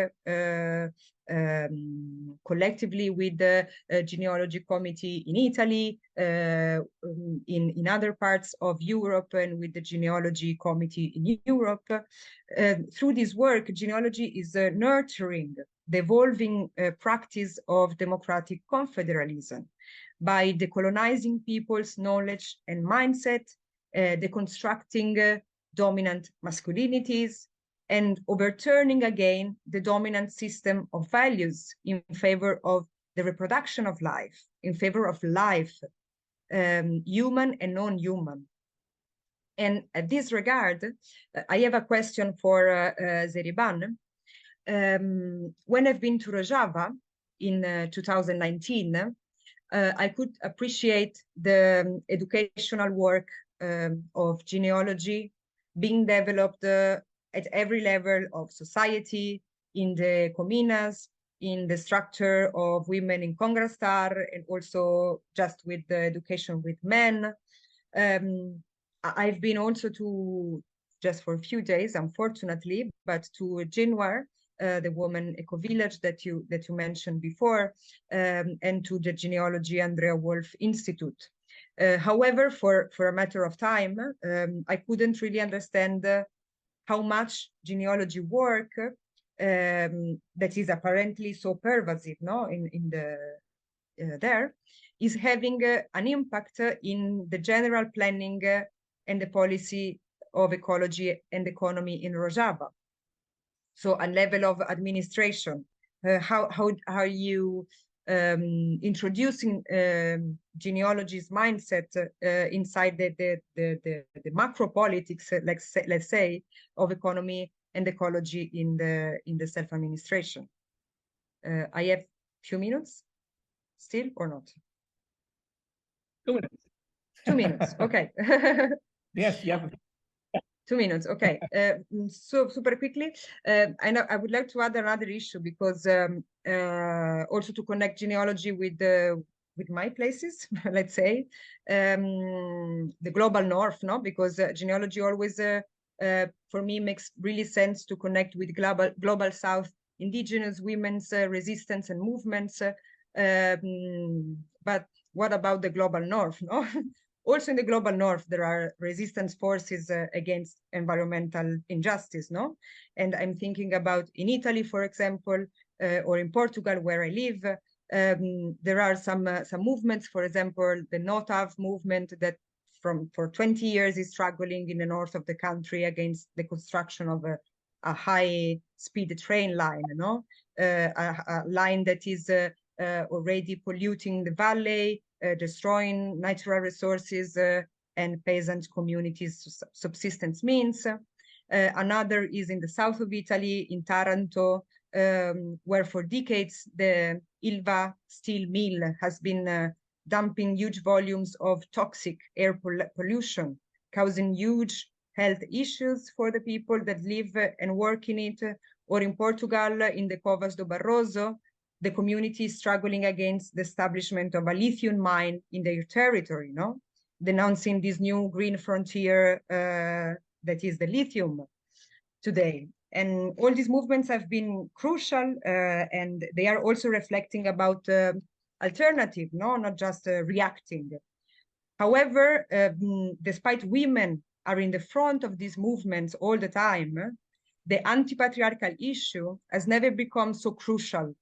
Speaker 4: collectively with the Jineology Committee in Italy, in other parts of Europe, and with the Jineology Committee in Europe. Through this work, genealogy is nurturing the evolving practice of democratic confederalism by decolonizing people's knowledge and mindset, deconstructing dominant masculinities, and overturning again the dominant system of values in favor of the reproduction of life, in favor of life, human and non-human. And at this regard, I have a question for Zehriban. When I've been to Rojava in 2019, I could appreciate the educational work of genealogy being developed at every level of society, in the comunas, in the structure of women in Kongrastar, and also just with the education with men. I've been also to, just for a few days, unfortunately, but to Jinwar, the woman eco-village that you mentioned before, and to the Genealogy Andrea Wolf Institute. However, for a matter of time, I couldn't really understand how much genealogy work that is apparently so pervasive, no, in the there, is having an impact in the general planning and the policy of ecology and economy in Rojava. So a level of administration, how are you introducing genealogy's mindset inside the macro politics, let's say, of economy and ecology in the self-administration? I have few minutes still or not?
Speaker 1: 2 minutes.
Speaker 4: 2 minutes, okay.
Speaker 1: Yes, you have
Speaker 4: 2 minutes, okay. So super quickly, I know I would like to add another issue, because also to connect genealogy with my places, let's say, the global north, no? Because genealogy always, for me, makes really sense to connect with global south, indigenous women's resistance and movements. But what about the global north, no? Also in the global north, there are resistance forces against environmental injustice, no? And I'm thinking about in Italy, for example, or in Portugal, where I live, there are some movements, for example, the NOTAV movement that for 20 years is struggling in the north of the country against the construction of a high-speed train line, no? A line that is already polluting the valley, destroying natural resources and peasant communities' subsistence means. Another is in the south of Italy, in Taranto, where for decades the Ilva steel mill has been dumping huge volumes of toxic air pollution, causing huge health issues for the people that live and work in it. Or in Portugal, in the Covas do Barroso, the community struggling against the establishment of a lithium mine in their territory, no? Denouncing this new green frontier that is the lithium today. And all these movements have been crucial, and they are also reflecting about alternative, no, not just reacting. However, despite women are in the front of these movements all the time, the anti-patriarchal issue has never become so crucial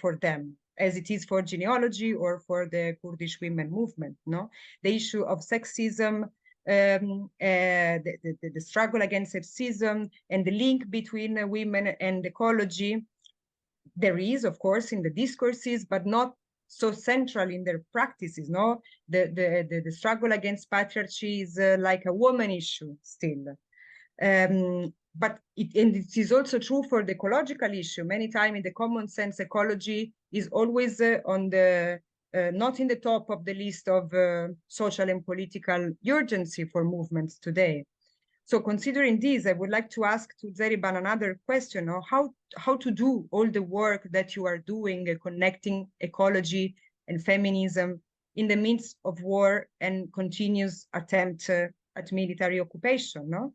Speaker 4: for them as it is for Jineology or for the Kurdish women movement. No, the issue of sexism, the struggle against sexism, and the link between women and ecology. There is, of course, in the discourses, but not so central in their practices. No, the struggle against patriarchy is like a woman issue still. But it is also true for the ecological issue. Many times in the common sense, ecology is always on the not in the top of the list of social and political urgency for movements today. So considering this, I would like to ask to Zehriban another question: how to do all the work that you are doing, connecting ecology and feminism in the midst of war and continuous attempt at military occupation, no?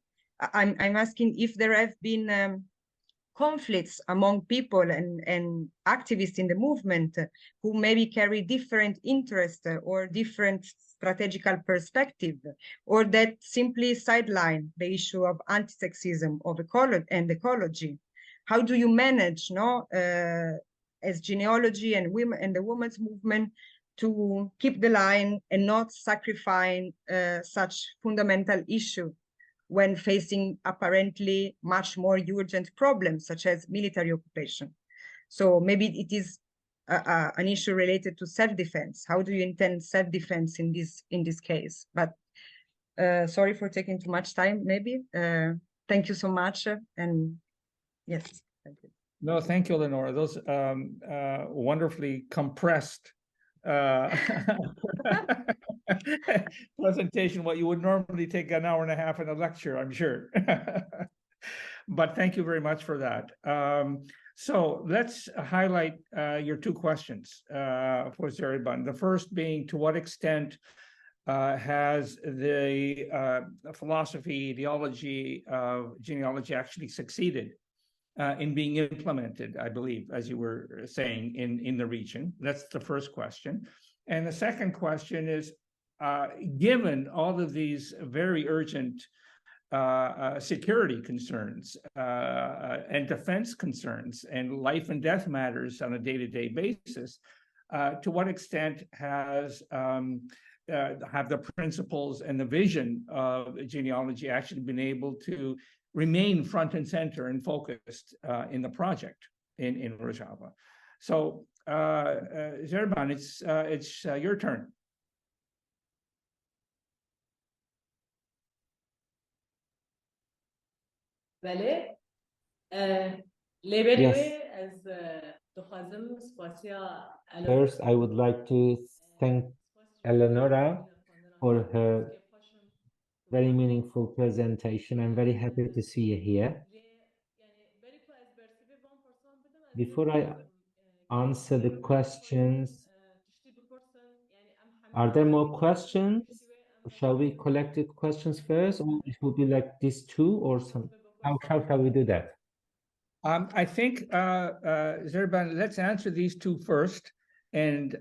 Speaker 4: I'm asking if there have been conflicts among people and activists in the movement who maybe carry different interests or different strategical perspective, or that simply sideline the issue of anti-sexism of ecology. How do you manage, no, as Jineology and women and the women's movement to keep the line and not sacrifice such fundamental issue when facing apparently much more urgent problems such as military occupation? So maybe it is an issue related to self-defense. How do you intend self-defense in this case? But sorry for taking too much time, maybe. Thank you so much. And yes, thank you.
Speaker 1: No, thank you, Lenora. Those wonderfully compressed presentation, what you would normally take an hour and a half in a lecture, I'm sure. But thank you very much for that. So let's highlight your two questions for Zehriban. The first being, to what extent has the philosophy, ideology of Jineology actually succeeded in being implemented, I believe, as you were saying, in the region? That's the first question. And the second question is, given all of these very urgent security concerns and defense concerns and life and death matters on a day-to-day basis, to what extent have the principles and the vision of Jineology actually been able to remain front and center and focused in the project in Rojava? So, Zehriban, it's your turn.
Speaker 3: بله
Speaker 2: Yes.
Speaker 3: از دخوازم سپاسیا
Speaker 2: First, I would like to thank Eleonora for her very meaningful presentation. I'm very happy to see you here. Before I answer the questions, are there more questions? Shall we collect the questions first, or it will be like these two, or some? How shall we do that?
Speaker 1: I think, Zehriban, let's answer these two first, and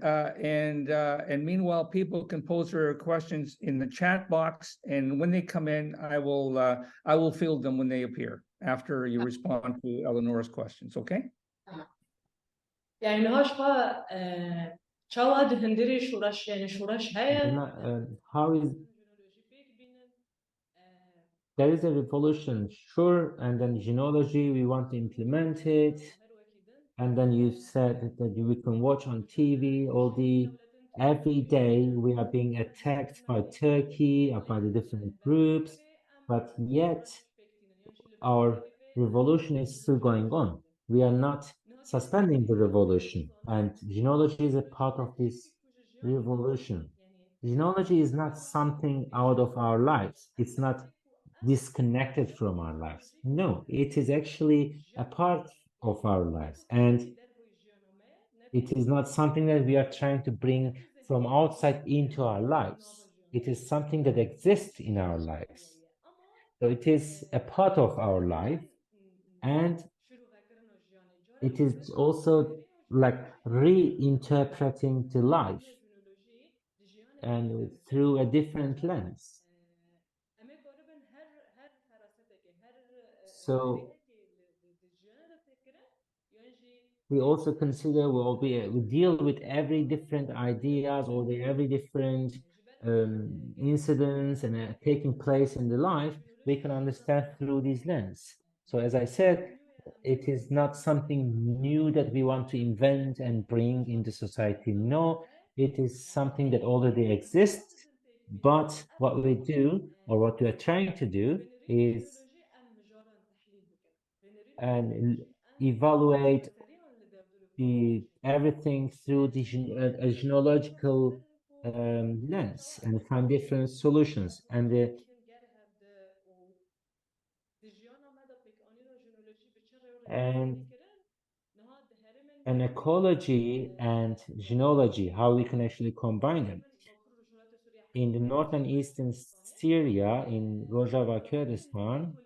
Speaker 1: meanwhile, people can pose their questions in the chat box, and when they come in, I will field them when they appear after you respond to Eleanor's questions. Okay?
Speaker 3: يعني نهاش شوا دهندري شورش يعني شورش هيا
Speaker 2: How is there is a revolution, sure, and then Jineology, we want to implement it, and then you said that we can watch on TV every day we are being attacked by Turkey or by the different groups, but yet our revolution is still going on. We are not suspending the revolution, and Jineology is a part of this revolution. Jineology is not something out of our lives. It's not disconnected from our lives. No, it is actually a part of our lives. And It is not something that we are trying to bring from outside into our lives. It is something that exists in our lives. So it is a part of our life, and it is also like reinterpreting the life and through a different lens. So we also consider we deal with every different ideas or the every different incidents and taking place in the life, we can understand through these lens. So as I said, it is not something new that we want to invent and bring into society. No, it is something that already exists, but what we do or what we are trying to do is and evaluate everything through the genealogical lens and find different solutions. And an ecology and genealogy, how we can actually combine them. In the northern eastern Syria, in Rojava, Kurdistan,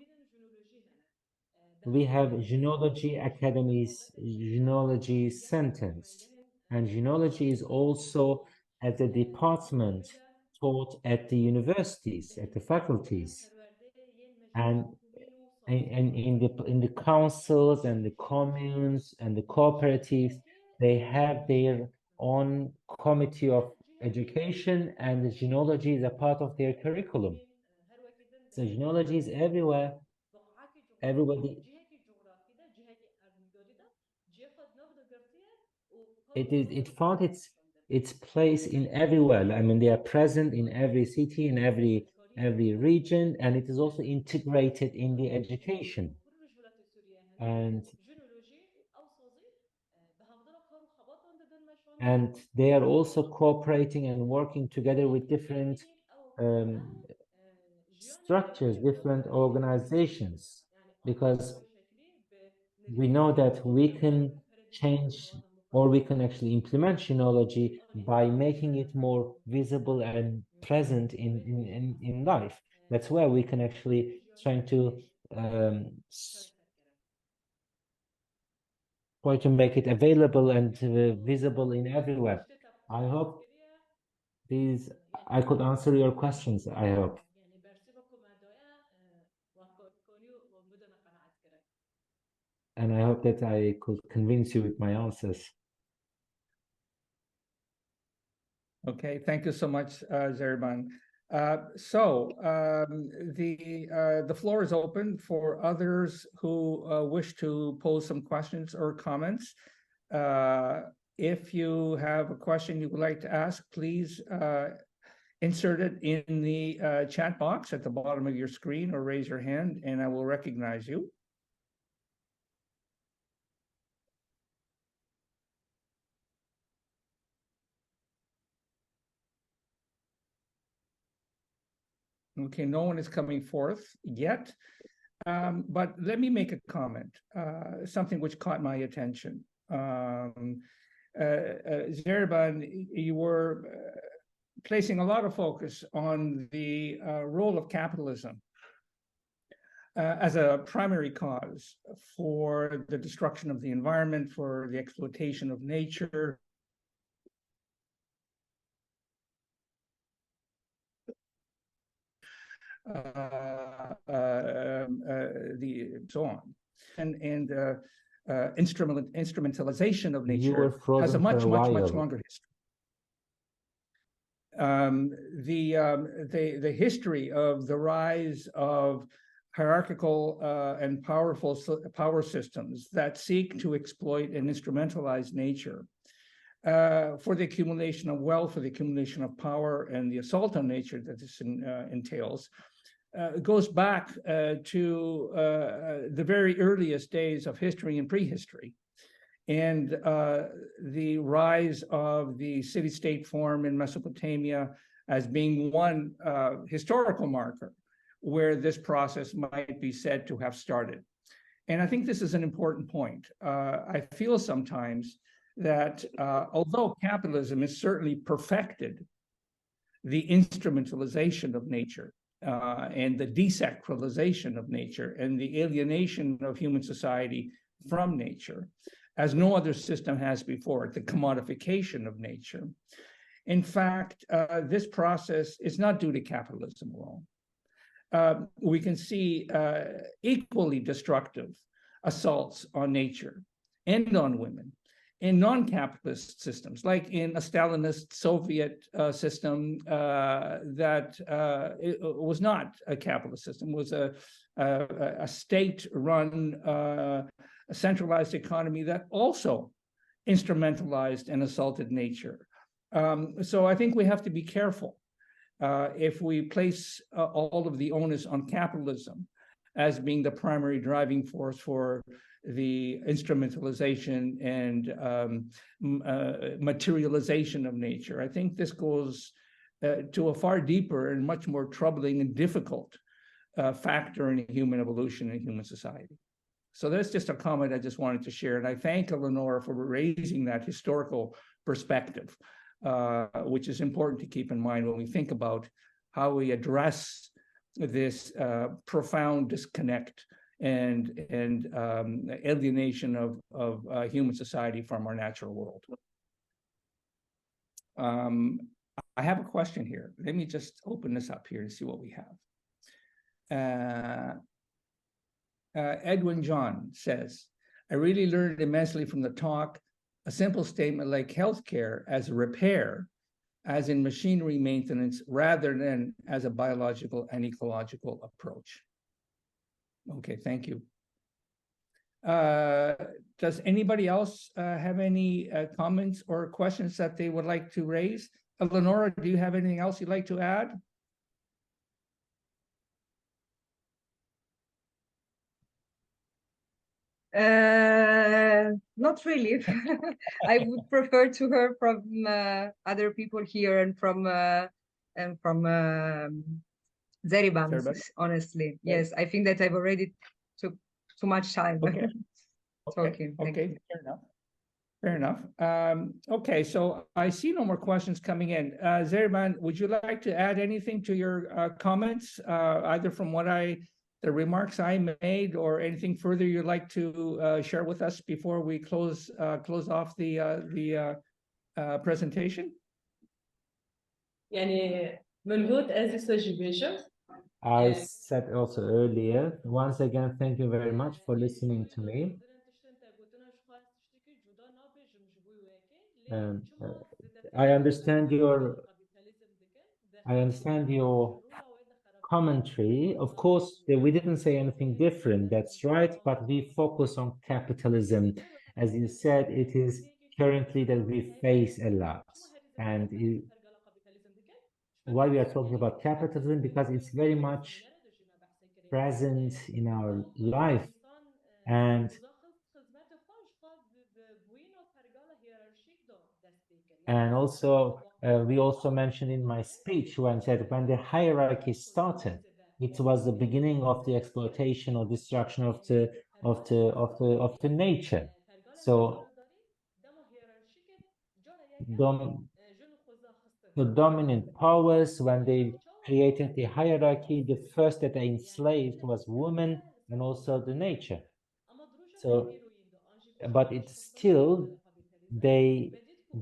Speaker 2: we have genealogy academies, genealogy centers, and genealogy is also as a department taught at the universities, at the faculties, and in the councils and the communes and the cooperatives, they have their own committee of education, and the genealogy is a part of their curriculum. So genealogy is everywhere. Everybody, it found its place in everywhere. I mean, they are present in every city, in every region, and it is also integrated in the education. And they are also cooperating and working together with different structures, different organizations, because we know that we can change or we can actually implement Jineology by making it more visible and present in life. That's where we can actually try to make it available and visible in everywhere. I hope I could answer your questions, I hope. And I hope that I could convince you with my answers.
Speaker 1: Okay, thank you so much, Zehriban. The floor is open for others who wish to pose some questions or comments. If you have a question you would like to ask, please insert it in the chat box at the bottom of your screen or raise your hand and I will recognize you. Okay, no one is coming forth yet, but let me make a comment, something which caught my attention. Zehriban, you were placing a lot of focus on the role of capitalism as a primary cause for the destruction of the environment, for the exploitation of nature, so on, and instrumentalization of nature has a much longer history. The history of the rise of hierarchical and powerful power systems that seek to exploit and instrumentalize nature for the accumulation of wealth, for the accumulation of power, and the assault on nature that this entails, goes back to the very earliest days of history and prehistory. And the rise of the city-state form in Mesopotamia as being one historical marker where this process might be said to have started. And I think this is an important point. I feel sometimes that although capitalism has certainly perfected the instrumentalization of nature and the desacralization of nature and the alienation of human society from nature, as no other system has before it, the commodification of nature. In fact, this process is not due to capitalism alone. We can see equally destructive assaults on nature and on women in non-capitalist systems, like in a Stalinist Soviet system that was not a capitalist system, was a state-run, centralized economy that also instrumentalized and assaulted nature. So I think we have to be careful if we place all of the onus on capitalism as being the primary driving force for the instrumentalization and materialization of nature. I think this goes to a far deeper and much more troubling and difficult factor in human evolution and human society. So that's just a comment I just wanted to share. And I thank Eleanor for raising that historical perspective, which is important to keep in mind when we think about how we address this profound disconnect and alienation of human society from our natural world. I have a question here. Let me just open this up here and see what we have. Edwin John says, I really learned immensely from the talk. A simple statement like healthcare as a repair, as in machinery maintenance, rather than as a biological and ecological approach. Okay, thank you. Does anybody else have any comments or questions that they would like to raise? Eleonora, do you have anything else you'd like to add?
Speaker 4: Not really. I would prefer to hear from other people here and from Zehriban, honestly. Yes, I think that I've already took too much time talking.
Speaker 1: Okay, fair enough. Fair enough. Okay, so I see no more questions coming in. Zehriban, would you like to add anything to your comments, either from the remarks I made, or anything further you'd like to share with us before we close off the presentation?
Speaker 3: يعني من good as is subjugation.
Speaker 2: I said also earlier, once again, thank you very much for listening to me. I understand your commentary. Of course, we didn't say anything different, that's right, but we focus on capitalism. As you said, it is currently that we face a lot. And why we are talking about capitalism? Because it's very much present in our life. And also, we also mentioned in my speech when the hierarchy started, it was the beginning of the exploitation or destruction of the nature. So the dominant powers, when they created the hierarchy, the first that they enslaved was women and also the nature. So, but it's still, they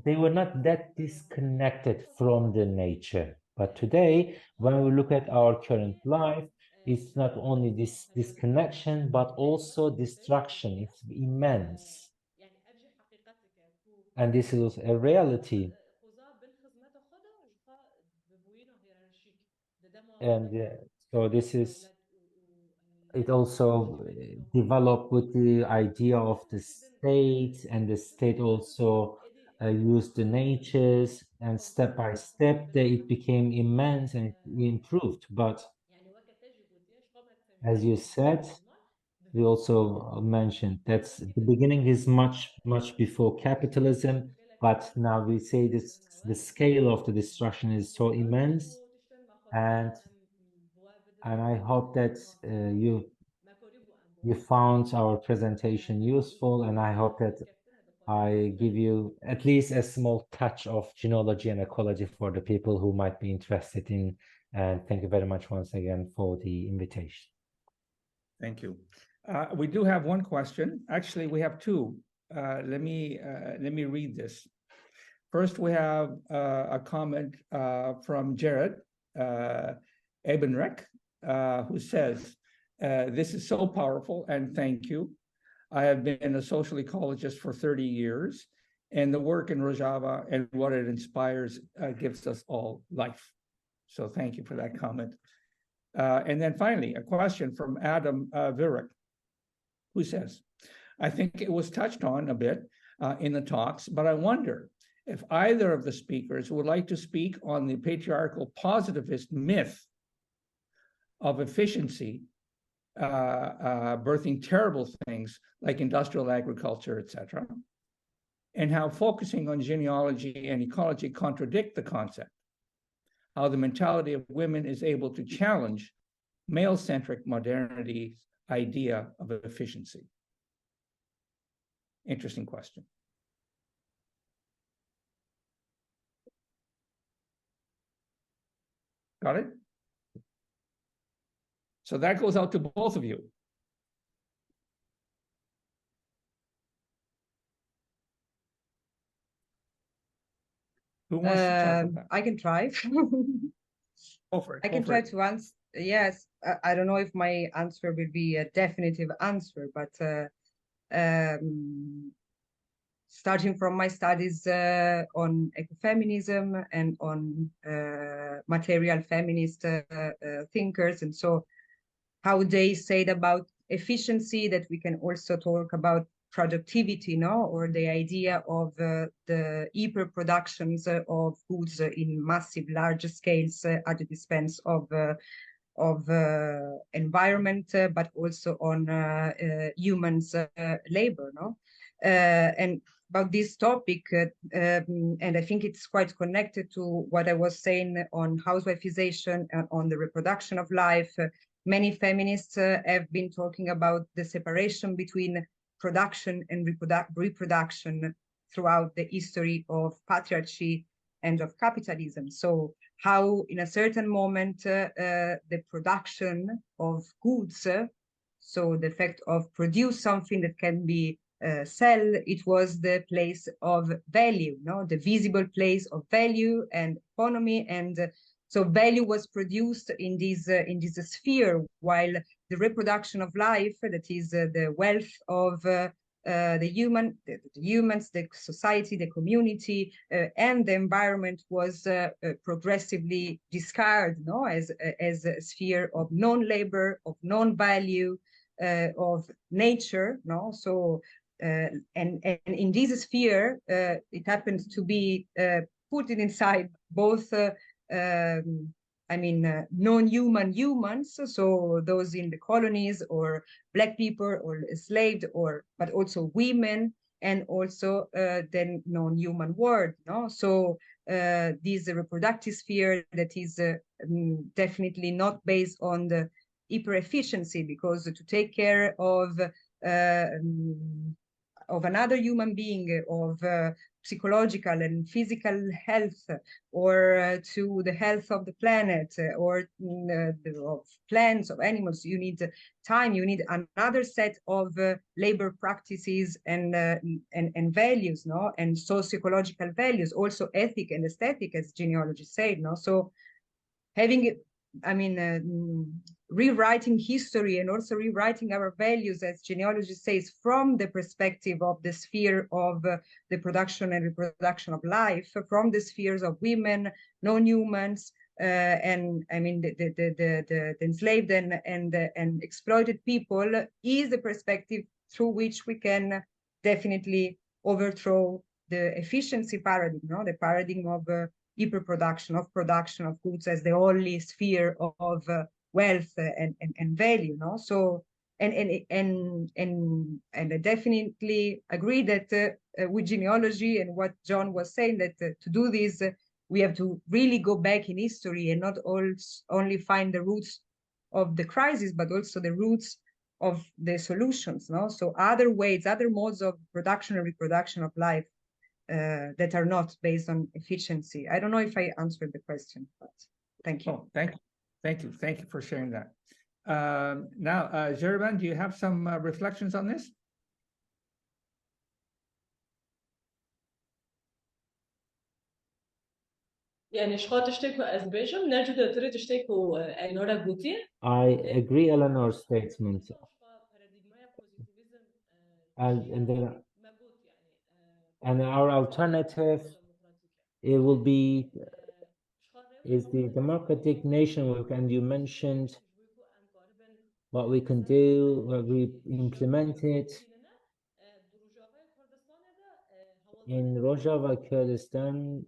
Speaker 2: were not that disconnected from the nature. But today, when we look at our current life, it's not only this disconnection, but also destruction. It's immense. And this is a reality. And so this is, it also developed with the idea of the state, and the state also used the natures, and step by step it became immense and it improved. But as you said, we also mentioned that's the beginning is much before capitalism, but now we say this, the scale of the destruction is so immense. And I hope that you found our presentation useful, and I hope that I give you at least a small touch of genealogy and ecology for the people who might be interested in. And thank you very much once again for the invitation.
Speaker 1: Thank you. We do have one question. Actually, we have two. Let me read this. First, we have a comment from Jared Ebenrek, who says, this is so powerful and thank you. I have been a social ecologist for 30 years, and the work in Rojava and what it inspires gives us all life. So thank you for that comment. And then finally, a question from Adam Virak, who says, I think it was touched on a bit in the talks, but I wonder if either of the speakers would like to speak on the patriarchal positivist myth of efficiency birthing terrible things like industrial agriculture, etc., and how focusing on genealogy and ecology contradict the concept, how the mentality of women is able to challenge male-centric modernity's idea of efficiency. Interesting question. Got it? So that goes out to both of you. Who wants to tackle that?
Speaker 4: I can try.
Speaker 1: Go for it.
Speaker 4: I can try to answer. Yes, I don't know if my answer will be a definitive answer, but starting from my studies on ecofeminism and on material feminist thinkers, and so how they said about efficiency, that we can also talk about productivity, no, or the idea of the hyper productions of goods in massive, large scales at the expense of environment, but also on humans' labor, no, and about this topic, and I think it's quite connected to what I was saying on housewifeization and on the reproduction of life. Many feminists have been talking about the separation between production and reproduction throughout the history of patriarchy and of capitalism. So how in a certain moment the production of goods, so the fact of produce something that can be sell, it was the place of value, no, the visible place of value and economy, and so value was produced in this sphere, while the reproduction of life, that is the wealth of the humans, the society, the community, and the environment was progressively discarded, no, as a sphere of non-labor, of non-value, of nature, no. So and in this sphere, it happens to be put inside both. I mean, non-human humans, so those in the colonies, or Black people, or enslaved, or but also women, and also the non-human world, no? So this reproductive sphere that is definitely not based on the hyper-efficiency, because to take care of another human being, of psychological and physical health, or to the health of the planet, or of plants, of animals, you need time, you need another set of labor practices and values, no, and socio-ecological values, also ethic and aesthetic, as Jineology said, no. So having, I mean, rewriting history and also rewriting our values, as Jineology says, from the perspective of the sphere of the production and reproduction of life, from the spheres of women, non-humans, and I mean the enslaved and exploited people, is the perspective through which we can definitely overthrow the efficiency paradigm, no? The paradigm of hyperproduction, of production of goods as the only sphere of wealth and value, no? So and I definitely agree that with Jineology and what John was saying, that to do this we have to really go back in history and not only find the roots of the crisis, but also the roots of the solutions, no? So other ways, other modes of production and reproduction of life that are not based on efficiency. I don't know if I answered the question, but thank you.
Speaker 1: Oh, thank you for sharing that. Now, Zehriban, do you have some reflections on this?
Speaker 3: يعني شخص تشتكوا أسباجم نجد تريد تشتكوا أينورا بوتين.
Speaker 2: I agree Eleanor's statement. And our alternative, it will be, is the democratic nation, and you mentioned what we can do, what we implemented in Rojava, Kurdistan.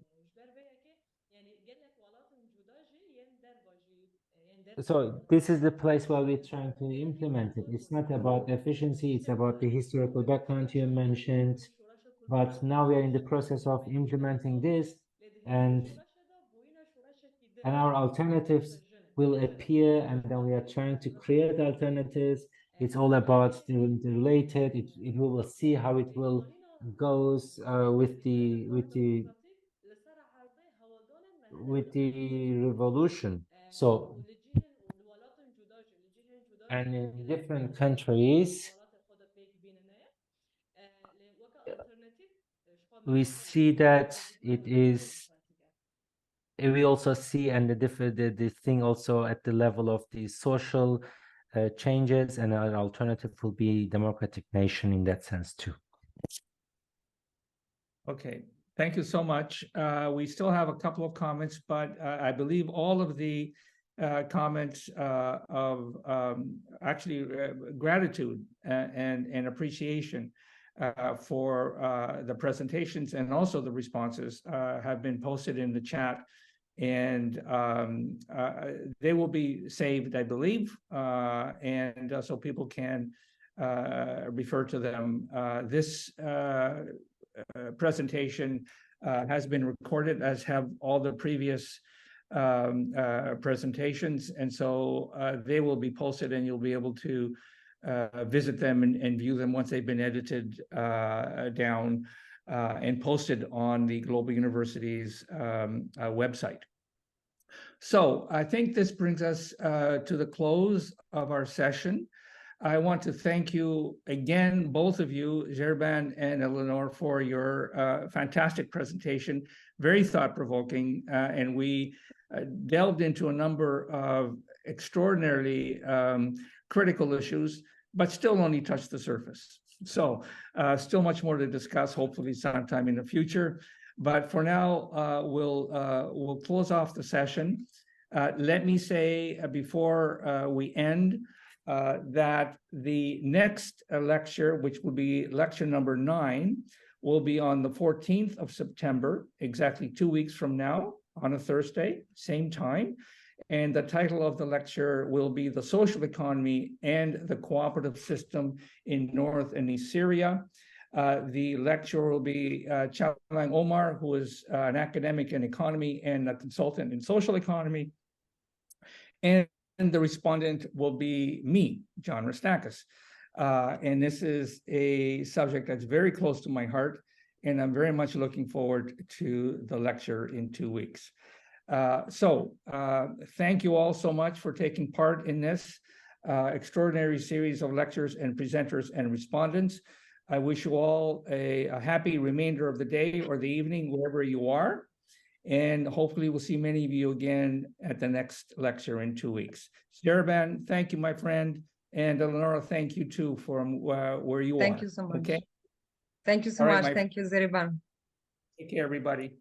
Speaker 2: So this is the place where we're trying to implement it. It's not about efficiency, it's about the historical background you mentioned. But now we are in the process of implementing this, and our alternatives will appear, and then we are trying to create alternatives. It's all about the related. We will see how it will goes with the revolution. So, and in different countries, we see that it is. We also see, and the thing also at the level of the social changes, and an alternative will be democratic nation in that sense too.
Speaker 1: Okay, thank you so much. We still have a couple of comments, but I believe all of the comments of actually gratitude and appreciation for the presentations and also the responses have been posted in the chat, and they will be saved, I believe, and so people can refer to them. This presentation has been recorded, as have all the previous presentations, and so they will be posted, and you'll be able to visit them and view them once they've been edited down and posted on the Global University's website. So I think this brings us to the close of our session. I want to thank you again, both of you, Zehriban and Eleanor, for your fantastic presentation, very thought-provoking, and we delved into a number of extraordinarily critical issues, but still only touched the surface. So still much more to discuss, hopefully sometime in the future. But for now, we'll close off the session. Let me say before we end that the next lecture, which will be lecture number 9, will be on the 14th of September, exactly 2 weeks from now, on a Thursday, same time. And the title of the lecture will be The Social Economy and the Cooperative System in North and East Syria. The lecturer will be Chalang Omar, who is an academic in economy and a consultant in social economy. And the respondent will be me, John Rastakis. And this is a subject that's very close to my heart, and I'm very much looking forward to the lecture in 2 weeks. So thank you all so much for taking part in this extraordinary series of lectures and presenters and respondents. I wish you all a happy remainder of the day or the evening, wherever you are. And hopefully we'll see many of you again at the next lecture in 2 weeks. Zehriban, thank you, my friend. And Eleonora, thank you too from where you are.
Speaker 4: Thank you so much.
Speaker 1: Okay.
Speaker 4: Thank you so much. Thank you, Zehriban.
Speaker 1: Take care, everybody.